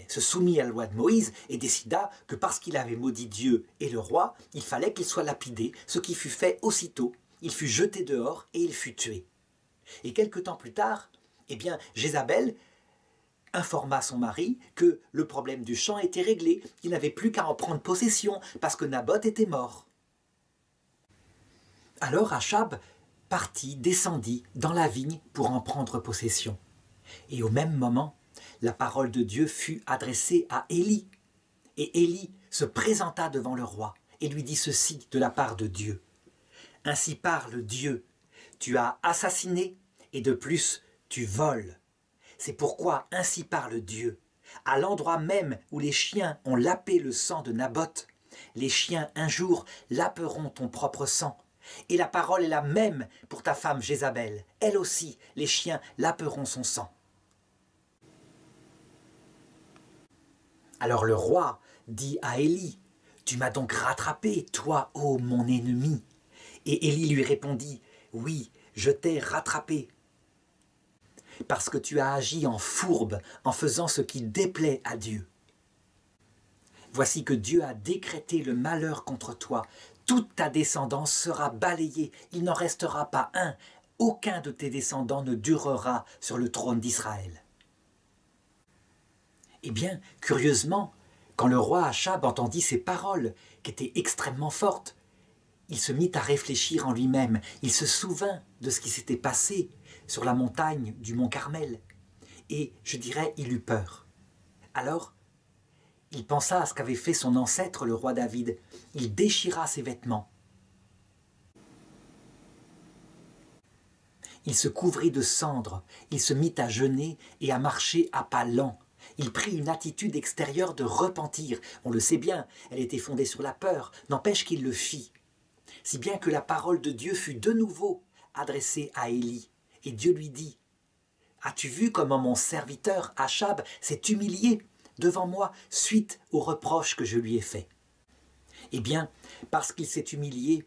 se soumit à la loi de Moïse et décida que parce qu'il avait maudit Dieu et le roi, il fallait qu'il soit lapidé, ce qui fut fait aussitôt. Il fut jeté dehors et il fut tué. Et quelque temps plus tard, eh bien, Jézabel informa son mari que le problème du champ était réglé, qu'il n'avait plus qu'à en prendre possession parce que Naboth était mort. Alors Achab partit, descendit dans la vigne pour en prendre possession. Et au même moment, la parole de Dieu fut adressée à Élie. Et Élie se présenta devant le roi et lui dit ceci de la part de Dieu. « Ainsi parle Dieu, tu as assassiné et de plus tu voles. C'est pourquoi ainsi parle Dieu. À l'endroit même où les chiens ont lapé le sang de Naboth, les chiens un jour laperont ton propre sang. Et la parole est la même pour ta femme Jézabel. Elle aussi, les chiens laperont son sang. » Alors le roi dit à Élie, « Tu m'as donc rattrapé, toi, ô mon ennemi. » Et Élie lui répondit, « Oui, je t'ai rattrapé. Parce que tu as agi en fourbe, en faisant ce qui déplaît à Dieu. Voici que Dieu a décrété le malheur contre toi. Toute ta descendance sera balayée, il n'en restera pas un. Aucun de tes descendants ne durera sur le trône d'Israël. » Eh bien, curieusement, quand le roi Achab entendit ces paroles, qui étaient extrêmement fortes, il se mit à réfléchir en lui-même. Il se souvint de ce qui s'était passé sur la montagne du mont Carmel. Et, je dirais, il eut peur. Alors, il pensa à ce qu'avait fait son ancêtre, le roi David. Il déchira ses vêtements. Il se couvrit de cendres. Il se mit à jeûner et à marcher à pas lents. Il prit une attitude extérieure de repentir. On le sait bien, elle était fondée sur la peur. N'empêche qu'il le fit. Si bien que la parole de Dieu fut de nouveau adressée à Élie. Et Dieu lui dit, « As-tu vu comment mon serviteur Achab s'est humilié devant moi suite aux reproches que je lui ai faits? Eh bien, parce qu'il s'est humilié,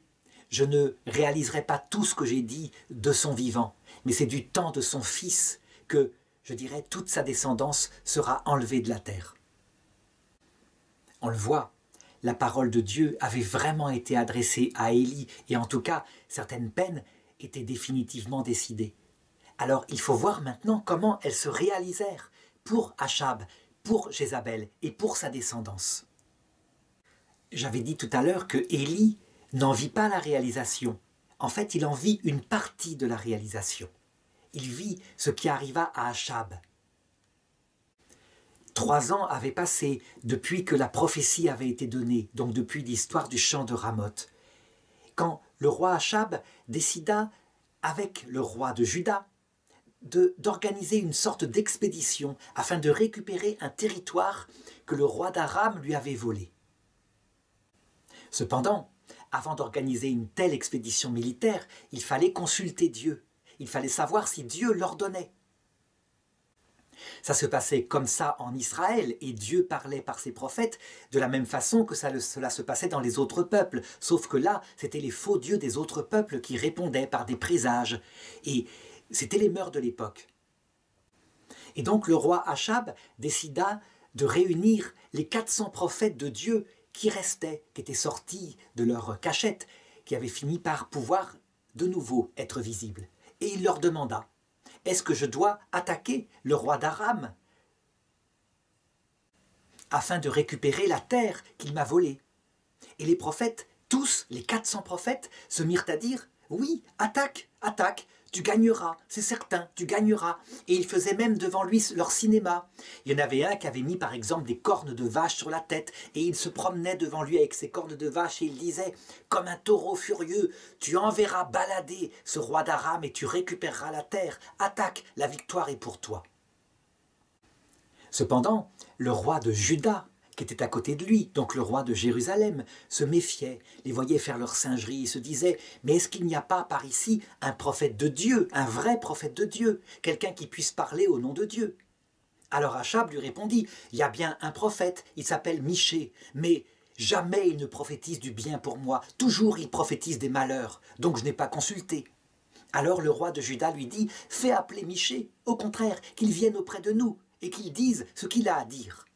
je ne réaliserai pas tout ce que j'ai dit de son vivant, mais c'est du temps de son fils que, je dirais, toute sa descendance sera enlevée de la terre. » On le voit, la parole de Dieu avait vraiment été adressée à Élie, et en tout cas, certaines peines étaient définitivement décidées. Alors, il faut voir maintenant comment elles se réalisèrent pour Achab, pour Jézabel et pour sa descendance. J'avais dit tout à l'heure que Élie n'en vit pas la réalisation. En fait, il en vit une partie de la réalisation. Il vit ce qui arriva à Achab. 3 ans avaient passé depuis que la prophétie avait été donnée, donc depuis l'histoire du champ de Ramoth, quand le roi Achab décida, avec le roi de Juda, d'organiser une sorte d'expédition afin de récupérer un territoire que le roi d'Aram lui avait volé. Cependant, avant d'organiser une telle expédition militaire, il fallait consulter Dieu. Il fallait savoir si Dieu l'ordonnait. Ça se passait comme ça en Israël, et Dieu parlait par ses prophètes de la même façon que cela se passait dans les autres peuples. Sauf que là, c'était les faux dieux des autres peuples qui répondaient par des présages. Et c'était les mœurs de l'époque. Et donc le roi Achab décida de réunir les 400 prophètes de Dieu qui restaient, qui étaient sortis de leur cachette, qui avaient fini par pouvoir de nouveau être visibles. Et il leur demanda, « Est-ce que je dois attaquer le roi d'Aram afin de récupérer la terre qu'il m'a volée ?» Et les prophètes, tous, les 400 prophètes, se mirent à dire, « Oui, attaque, attaque, tu gagneras, c'est certain, tu gagneras. » Et ils faisaient même devant lui leur cinéma. Il y en avait un qui avait mis par exemple des cornes de vache sur la tête et il se promenait devant lui avec ses cornes de vache et il disait « Comme un taureau furieux, tu enverras balader ce roi d'Aram et tu récupéreras la terre. Attaque, la victoire est pour toi. » Cependant, le roi de Juda, qui était à côté de lui, donc le roi de Jérusalem, se méfiait, les voyait faire leur singerie et se disait « Mais est-ce qu'il n'y a pas par ici un prophète de Dieu, un vrai prophète de Dieu, quelqu'un qui puisse parler au nom de Dieu ?» Alors Achab lui répondit « Il y a bien un prophète, il s'appelle Michée, mais Jamais il ne prophétise du bien pour moi, toujours il prophétise des malheurs, donc je n'ai pas consulté. » Alors le roi de Juda lui dit, « Fais appeler Michée, au contraire, qu'il vienne auprès de nous, et qu'il dise ce qu'il a à dire. »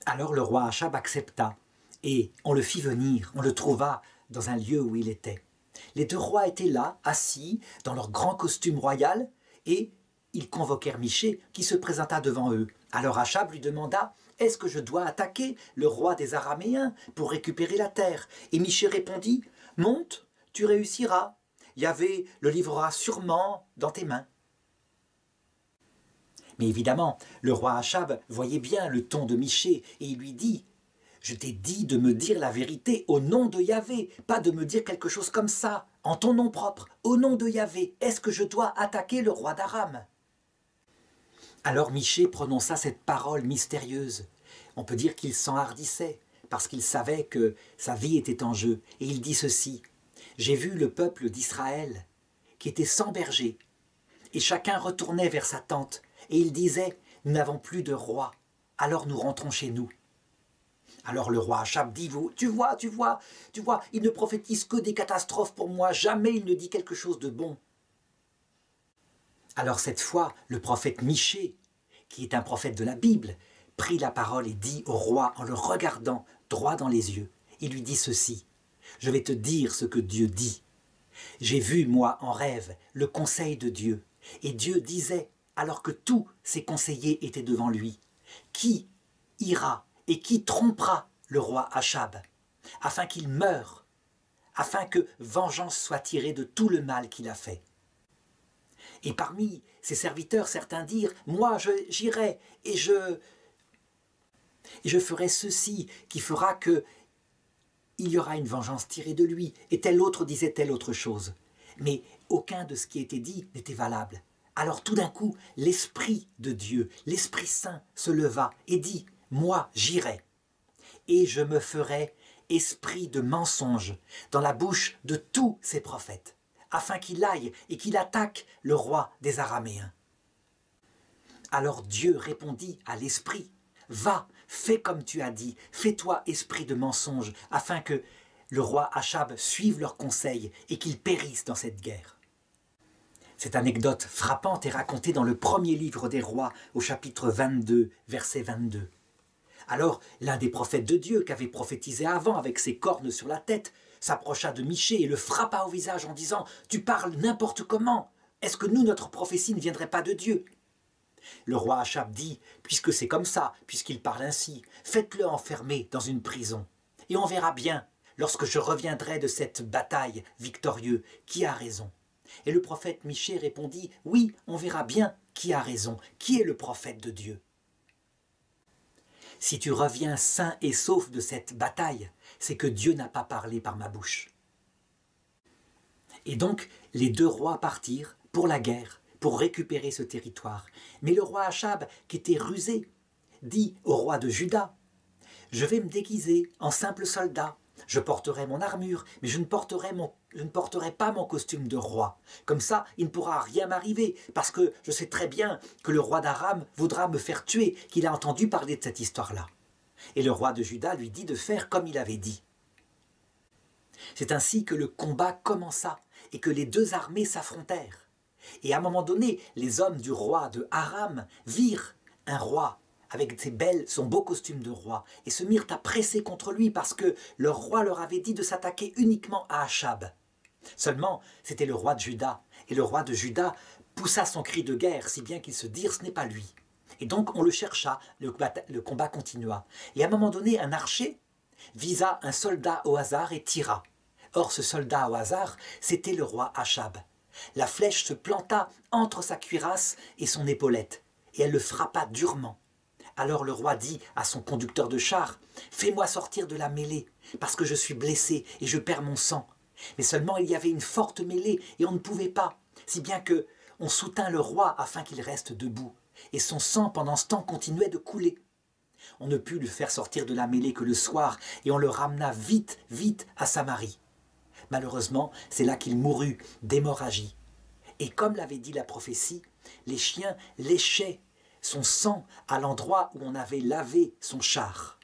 Alors le roi Achab accepta, et on le fit venir, on le trouva dans un lieu où il était. Les deux rois étaient là, assis, dans leur grand costume royal, et ils convoquèrent Michée, qui se présenta devant eux. Alors Achab lui demanda, « Est-ce que je dois attaquer le roi des Araméens pour récupérer la terre ?» Et Michée répondit, « Monte, tu réussiras. Yahvé le livrera sûrement dans tes mains. » Mais évidemment, le roi Achab voyait bien le ton de Michée et il lui dit, « Je t'ai dit de me dire la vérité au nom de Yahvé, pas de me dire quelque chose comme ça, en ton nom propre, au nom de Yahvé. Est-ce que je dois attaquer le roi d'Aram ?» Alors Michée prononça cette parole mystérieuse. On peut dire qu'il s'enhardissait, parce qu'il savait que sa vie était en jeu. Et il dit ceci, « J'ai vu le peuple d'Israël, qui était sans berger, et chacun retournait vers sa tente, et il disait, « Nous n'avons plus de roi, alors nous rentrons chez nous. » Alors le roi Achab dit, « Tu vois, il ne prophétise que des catastrophes pour moi, jamais il ne dit quelque chose de bon. » Alors cette fois, le prophète Michée, qui est un prophète de la Bible, prit la parole et dit au roi en le regardant droit dans les yeux, il lui dit ceci, « Je vais te dire ce que Dieu dit. J'ai vu, moi, en rêve, le conseil de Dieu, et Dieu disait, alors que tous ses conseillers étaient devant lui, « Qui ira et qui trompera le roi Achab, afin qu'il meure, afin que vengeance soit tirée de tout le mal qu'il a fait. » Et parmi ses serviteurs, certains dirent, « Moi, j'irai et je ferai ceci qui fera que il y aura une vengeance tirée de lui. » Et tel autre disait telle autre chose. Mais aucun de ce qui était dit n'était valable. Alors tout d'un coup, l'Esprit de Dieu, l'Esprit Saint se leva et dit, « Moi, j'irai, et je me ferai esprit de mensonge dans la bouche de tous ces prophètes, afin qu'il aille et qu'il attaque le roi des Araméens. » Alors Dieu répondit à l'Esprit, « Va, fais comme tu as dit, fais-toi esprit de mensonge, afin que le roi Achab suive leurs conseils et qu'il périsse dans cette guerre. » Cette anecdote frappante est racontée dans le premier livre des rois, au chapitre 22, verset 22. Alors, l'un des prophètes de Dieu, qui avait prophétisé avant avec ses cornes sur la tête, s'approcha de Michée et le frappa au visage en disant « Tu parles n'importe comment. Est-ce que nous, notre prophétie ne viendrait pas de Dieu ?» Le roi Achab dit « Puisque c'est comme ça, puisqu'il parle ainsi, faites-le enfermer dans une prison. Et on verra bien, lorsque je reviendrai de cette bataille victorieux, qui a raison. » Et le prophète Michée répondit « Oui, on verra bien qui a raison, qui est le prophète de Dieu. » Si tu reviens sain et sauf de cette bataille, c'est que Dieu n'a pas parlé par ma bouche. Et donc, les deux rois partirent pour la guerre, pour récupérer ce territoire. Mais le roi Achab, qui était rusé, dit au roi de Juda, « Je vais me déguiser en simple soldat. Je porterai mon armure, mais je ne porterai pas mon costume de roi. Comme ça, il ne pourra rien m'arriver, parce que je sais très bien que le roi d'Aram voudra me faire tuer, qu'il a entendu parler de cette histoire-là. » Et le roi de Juda lui dit de faire comme il avait dit. C'est ainsi que le combat commença, et que les deux armées s'affrontèrent. Et à un moment donné, les hommes du roi de Aram virent un roi avec son beau costume de roi, et se mirent à presser contre lui parce que leur roi leur avait dit de s'attaquer uniquement à Achab. Seulement, c'était le roi de Juda, et le roi de Juda poussa son cri de guerre, si bien qu'ils se dirent « ce n'est pas lui ». Et donc on le chercha, le combat continua. Et à un moment donné, un archer visa un soldat au hasard et tira. Or ce soldat au hasard, c'était le roi Achab. La flèche se planta entre sa cuirasse et son épaulette, et elle le frappa durement. Alors le roi dit à son conducteur de char, « Fais-moi sortir de la mêlée, parce que je suis blessé et je perds mon sang. » Mais seulement il y avait une forte mêlée et on ne pouvait pas, si bien que on soutint le roi afin qu'il reste debout. Et son sang pendant ce temps continuait de couler. On ne put le faire sortir de la mêlée que le soir et on le ramena vite, vite à Samarie. Malheureusement, c'est là qu'il mourut d'hémorragie. Et comme l'avait dit la prophétie, les chiens léchaient son sang à l'endroit où on avait lavé son char.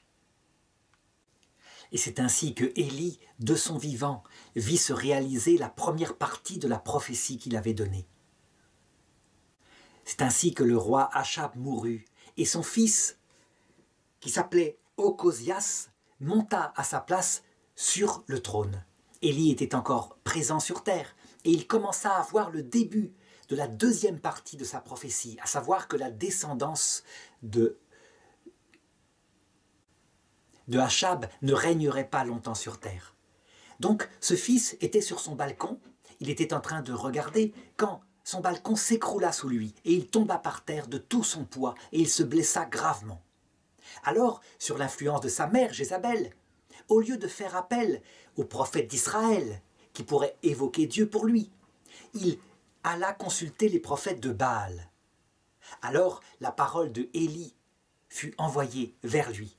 Et c'est ainsi que Élie, de son vivant, vit se réaliser la première partie de la prophétie qu'il avait donnée. C'est ainsi que le roi Achab mourut, et son fils, qui s'appelait Ocosias, monta à sa place sur le trône. Élie était encore présent sur terre, et il commença à voir le début de la deuxième partie de sa prophétie, à savoir que la descendance de Achab ne régnerait pas longtemps sur terre. Donc ce fils était sur son balcon, il était en train de regarder quand son balcon s'écroula sous lui et il tomba par terre de tout son poids et il se blessa gravement. Alors, sur l'influence de sa mère Jézabel, au lieu de faire appel au prophète d'Israël qui pourrait évoquer Dieu pour lui, il alla consulter les prophètes de Baal. Alors la parole de Élie fut envoyée vers lui.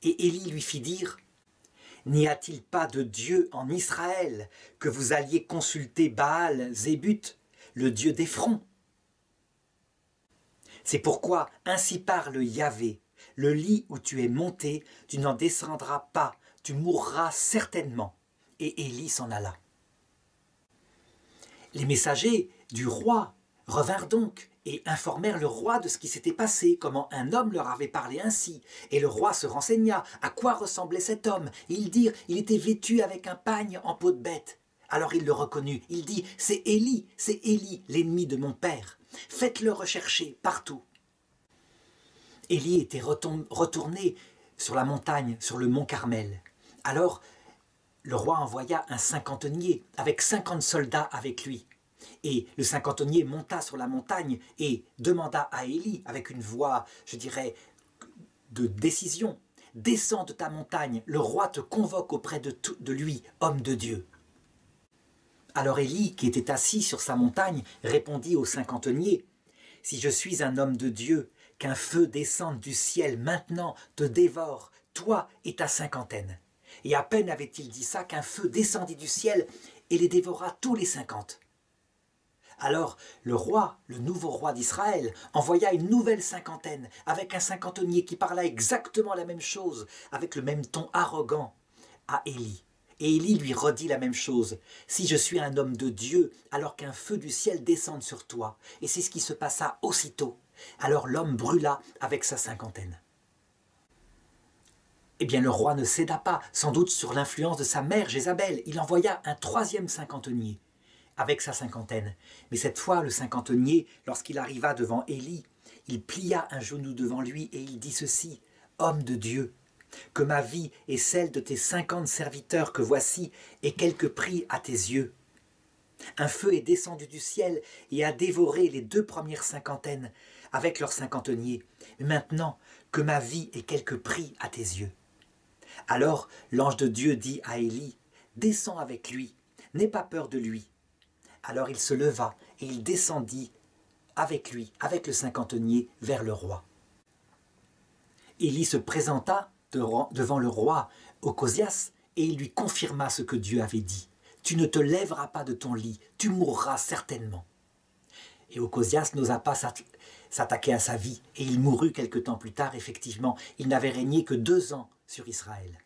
Et Élie lui fit dire « N'y a-t-il pas de Dieu en Israël que vous alliez consulter Baal Zébut, le Dieu d'Ephron ?» C'est pourquoi ainsi parle Yahvé, le lit où tu es monté, tu n'en descendras pas, tu mourras certainement. Et Élie s'en alla. Les messagers du roi revinrent donc et informèrent le roi de ce qui s'était passé, comment un homme leur avait parlé ainsi. Et le roi se renseigna à quoi ressemblait cet homme. Ils dirent, il était vêtu avec un pagne en peau de bête. Alors il le reconnut, il dit, c'est Élie, l'ennemi de mon père. Faites-le rechercher partout. Élie était retourné sur la montagne, sur le mont Carmel. Alors le roi envoya un cinquantonnier avec 50 soldats avec lui. Et le cinquantonnier monta sur la montagne et demanda à Élie, avec une voix, je dirais, de décision, « Descends de ta montagne, le roi te convoque auprès de lui, homme de Dieu. » Alors Élie, qui était assis sur sa montagne, répondit au cinquantonnier, « Si je suis un homme de Dieu, qu'un feu descende du ciel maintenant te dévore, toi et ta cinquantaine. » Et à peine avait-il dit ça qu'un feu descendit du ciel et les dévora tous les 50. Alors le roi, le nouveau roi d'Israël, envoya une nouvelle cinquantaine avec un cinquantonnier qui parla exactement la même chose, avec le même ton arrogant, à Élie. Et Élie lui redit la même chose. « Si je suis un homme de Dieu, alors qu'un feu du ciel descende sur toi. » Et c'est ce qui se passa aussitôt. Alors l'homme brûla avec sa cinquantaine. Eh bien, le roi ne céda pas, sans doute sur l'influence de sa mère Jézabel. Il envoya un troisième cinquantonnier avec sa cinquantaine. Mais cette fois, le cinquantonnier, lorsqu'il arriva devant Élie, il plia un genou devant lui et il dit ceci, « Homme de Dieu, que ma vie et celle de tes 50 serviteurs que voici ait quelque prix à tes yeux. Un feu est descendu du ciel et a dévoré les 2 premières cinquantaines avec leurs cinquantonniers. Mais maintenant, que ma vie ait quelque prix à tes yeux. » Alors l'ange de Dieu dit à Élie, « Descends avec lui, n'aie pas peur de lui. » Alors il se leva et il descendit avec lui, avec le cinquantonnier, vers le roi. Élie se présenta devant le roi Ocosias et il lui confirma ce que Dieu avait dit. « Tu ne te lèveras pas de ton lit, tu mourras certainement. » Et Ocosias n'osa pas s'attaquer à sa vie et il mourut quelque temps plus tard, effectivement. Il n'avait régné que 2 ans sur Israël.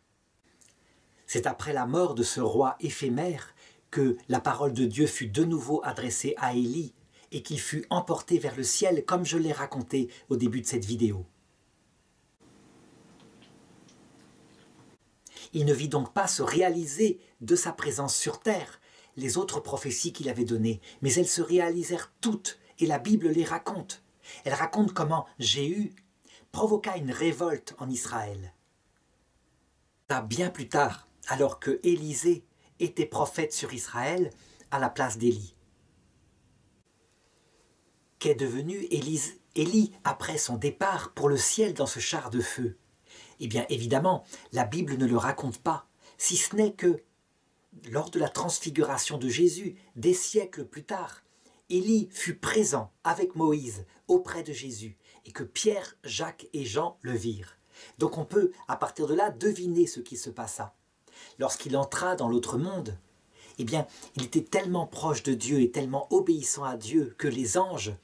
C'est après la mort de ce roi éphémère que la parole de Dieu fut de nouveau adressée à Élie et qu'il fut emporté vers le ciel comme je l'ai raconté au début de cette vidéo. Il ne vit donc pas se réaliser de sa présence sur terre les autres prophéties qu'il avait données, mais elles se réalisèrent toutes et la Bible les raconte. Elle raconte comment Jéhu provoqua une révolte en Israël. Bien plus tard, alors que Élisée était prophète sur Israël à la place d'Élie. Qu'est devenu Élie après son départ pour le ciel dans ce char de feu? Eh bien évidemment, la Bible ne le raconte pas, si ce n'est que lors de la transfiguration de Jésus, des siècles plus tard, Élie fut présent avec Moïse auprès de Jésus et que Pierre, Jacques et Jean le virent. Donc on peut, à partir de là, deviner ce qui se passa. Lorsqu'il entra dans l'autre monde, eh bien, il était tellement proche de Dieu et tellement obéissant à Dieu que les anges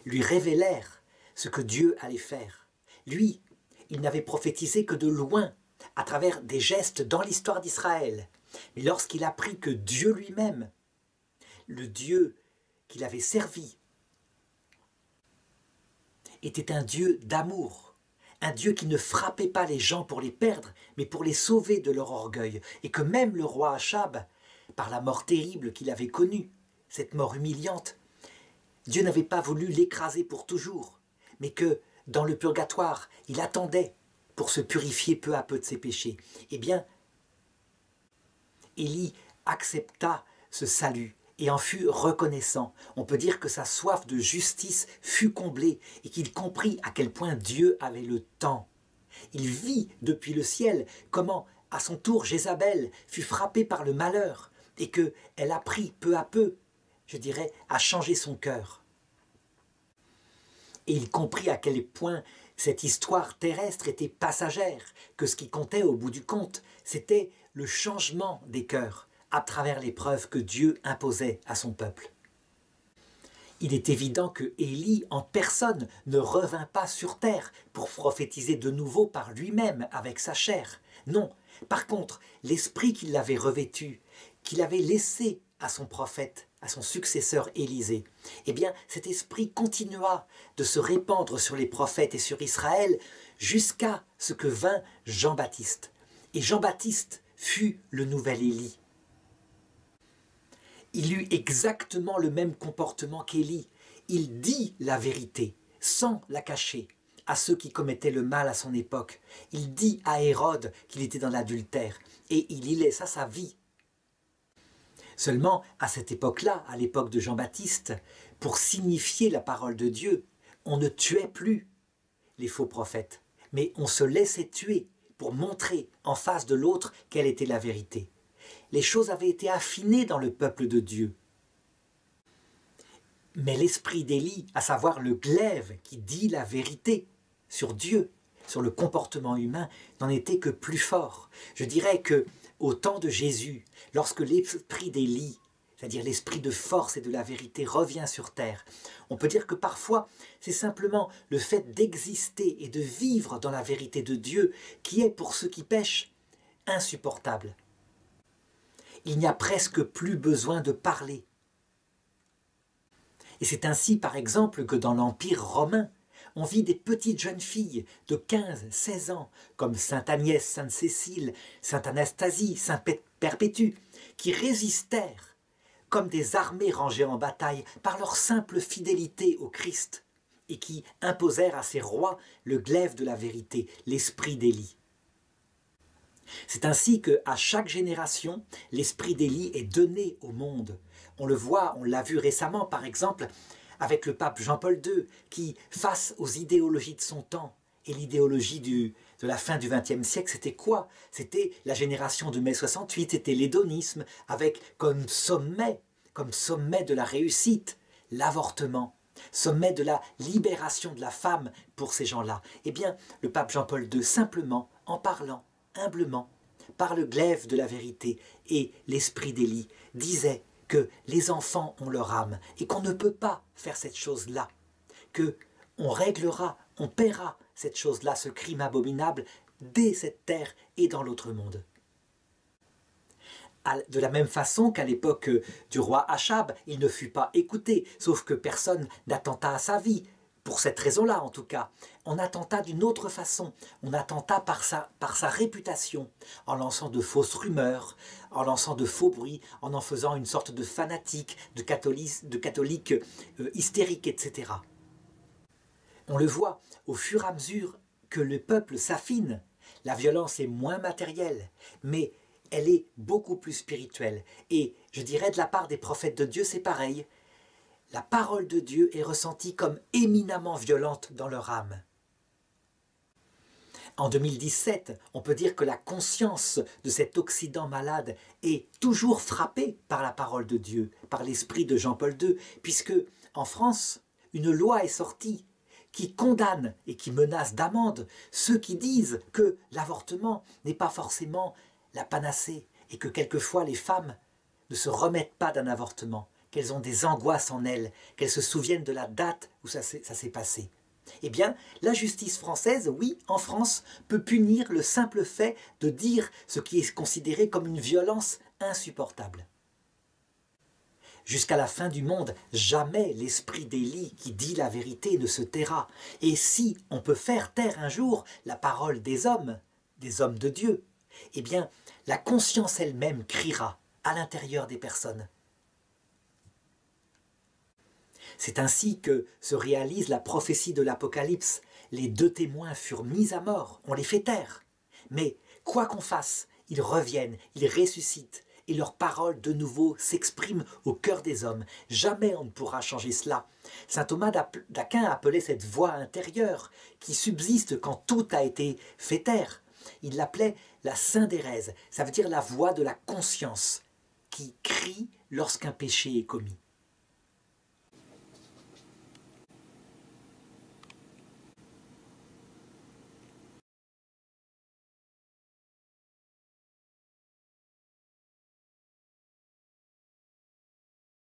lui révélèrent ce que Dieu allait faire. Lui, il n'avait prophétisé que de loin, à travers des gestes dans l'histoire d'Israël. Mais lorsqu'il apprit que Dieu lui-même, le Dieu qu'il avait servi, était un Dieu d'amour, un Dieu qui ne frappait pas les gens pour les perdre, mais pour les sauver de leur orgueil, et que même le roi Achab, par la mort terrible qu'il avait connue, cette mort humiliante, Dieu n'avait pas voulu l'écraser pour toujours, mais que dans le purgatoire, il attendait pour se purifier peu à peu de ses péchés. Eh bien, Élie accepta ce salut et en fut reconnaissant. On peut dire que sa soif de justice fut comblée et qu'il comprit à quel point Dieu avait le temps. Il vit depuis le ciel comment, à son tour, Jézabel fut frappée par le malheur et qu'elle apprit peu à peu, je dirais, à changer son cœur. Et il comprit à quel point cette histoire terrestre était passagère, que ce qui comptait au bout du compte, c'était le changement des cœurs à travers l'épreuve que Dieu imposait à son peuple. Il est évident que Élie en personne ne revint pas sur terre pour prophétiser de nouveau par lui-même avec sa chair. Non, par contre, l'esprit qui l'avait revêtu, qu'il avait laissé à son prophète, à son successeur Élisée, eh bien cet esprit continua de se répandre sur les prophètes et sur Israël jusqu'à ce que vint Jean-Baptiste. Et Jean-Baptiste fut le nouvel Élie. Il eut exactement le même comportement qu'Élie. Il dit la vérité, sans la cacher, à ceux qui commettaient le mal à son époque. Il dit à Hérode qu'il était dans l'adultère, et il y laissa sa vie. Seulement, à cette époque-là, à l'époque de Jean-Baptiste, pour signifier la parole de Dieu, on ne tuait plus les faux prophètes, mais on se laissait tuer pour montrer en face de l'autre quelle était la vérité. Les choses avaient été affinées dans le peuple de Dieu. Mais l'esprit d'Élie, à savoir le glaive qui dit la vérité sur Dieu, sur le comportement humain, n'en était que plus fort. Je dirais que au temps de Jésus, lorsque l'esprit d'Élie, c'est-à-dire l'esprit de force et de la vérité, revient sur terre, on peut dire que parfois, c'est simplement le fait d'exister et de vivre dans la vérité de Dieu qui est, pour ceux qui pêchent, insupportable. Il n'y a presque plus besoin de parler. Et c'est ainsi, par exemple, que dans l'Empire romain, on vit des petites jeunes filles de 15, 16 ans, comme Sainte Agnès, Sainte Cécile, Sainte Anastasie, Sainte Perpétue, qui résistèrent comme des armées rangées en bataille par leur simple fidélité au Christ et qui imposèrent à ces rois le glaive de la vérité, l'esprit d'Élie. C'est ainsi qu'à chaque génération, l'esprit d'Élie est donné au monde. On le voit, on l'a vu récemment par exemple avec le pape Jean-Paul II qui, face aux idéologies de son temps, et l'idéologie de la fin du XXe siècle, c'était quoi? C'était la génération de mai 68, c'était l'hédonisme, avec comme sommet de la réussite, l'avortement, sommet de la libération de la femme pour ces gens-là. Eh bien, le pape Jean-Paul II, simplement, en parlant, humblement, par le glaive de la vérité et l'esprit d'Élie, disait que les enfants ont leur âme et qu'on ne peut pas faire cette chose-là, que on réglera, on paiera cette chose-là, ce crime abominable, dès cette terre et dans l'autre monde. De la même façon qu'à l'époque du roi Achab, il ne fut pas écouté, sauf que personne n'attenta à sa vie. Pour cette raison-là, en tout cas, on attenta d'une autre façon. On attenta par sa réputation, en lançant de fausses rumeurs, en lançant de faux bruits, en faisant une sorte de fanatique, de catholique hystérique, etc. On le voit, au fur et à mesure que le peuple s'affine, la violence est moins matérielle, mais elle est beaucoup plus spirituelle. Et je dirais de la part des prophètes de Dieu, c'est pareil. La parole de Dieu est ressentie comme éminemment violente dans leur âme. En 2017, on peut dire que la conscience de cet Occident malade est toujours frappée par la parole de Dieu, par l'esprit de Jean-Paul II, puisque en France, une loi est sortie qui condamne et qui menace d'amende ceux qui disent que l'avortement n'est pas forcément la panacée et que quelquefois les femmes ne se remettent pas d'un avortement, qu'elles ont des angoisses en elles, qu'elles se souviennent de la date où ça s'est passé. Eh bien, la justice française, oui, en France, peut punir le simple fait de dire ce qui est considéré comme une violence insupportable. Jusqu'à la fin du monde, jamais l'esprit d'Élie qui dit la vérité ne se taira. Et si on peut faire taire un jour la parole des hommes de Dieu, eh bien, la conscience elle-même criera à l'intérieur des personnes. C'est ainsi que se réalise la prophétie de l'Apocalypse. Les 2 témoins furent mis à mort, on les fait taire. Mais quoi qu'on fasse, ils reviennent, ils ressuscitent, et leur parole de nouveau s'exprime au cœur des hommes. Jamais on ne pourra changer cela. Saint Thomas d'Aquin appelait cette voix intérieure qui subsiste quand tout a été fait taire. Il l'appelait la syndérèse, ça veut dire la voix de la conscience qui crie lorsqu'un péché est commis.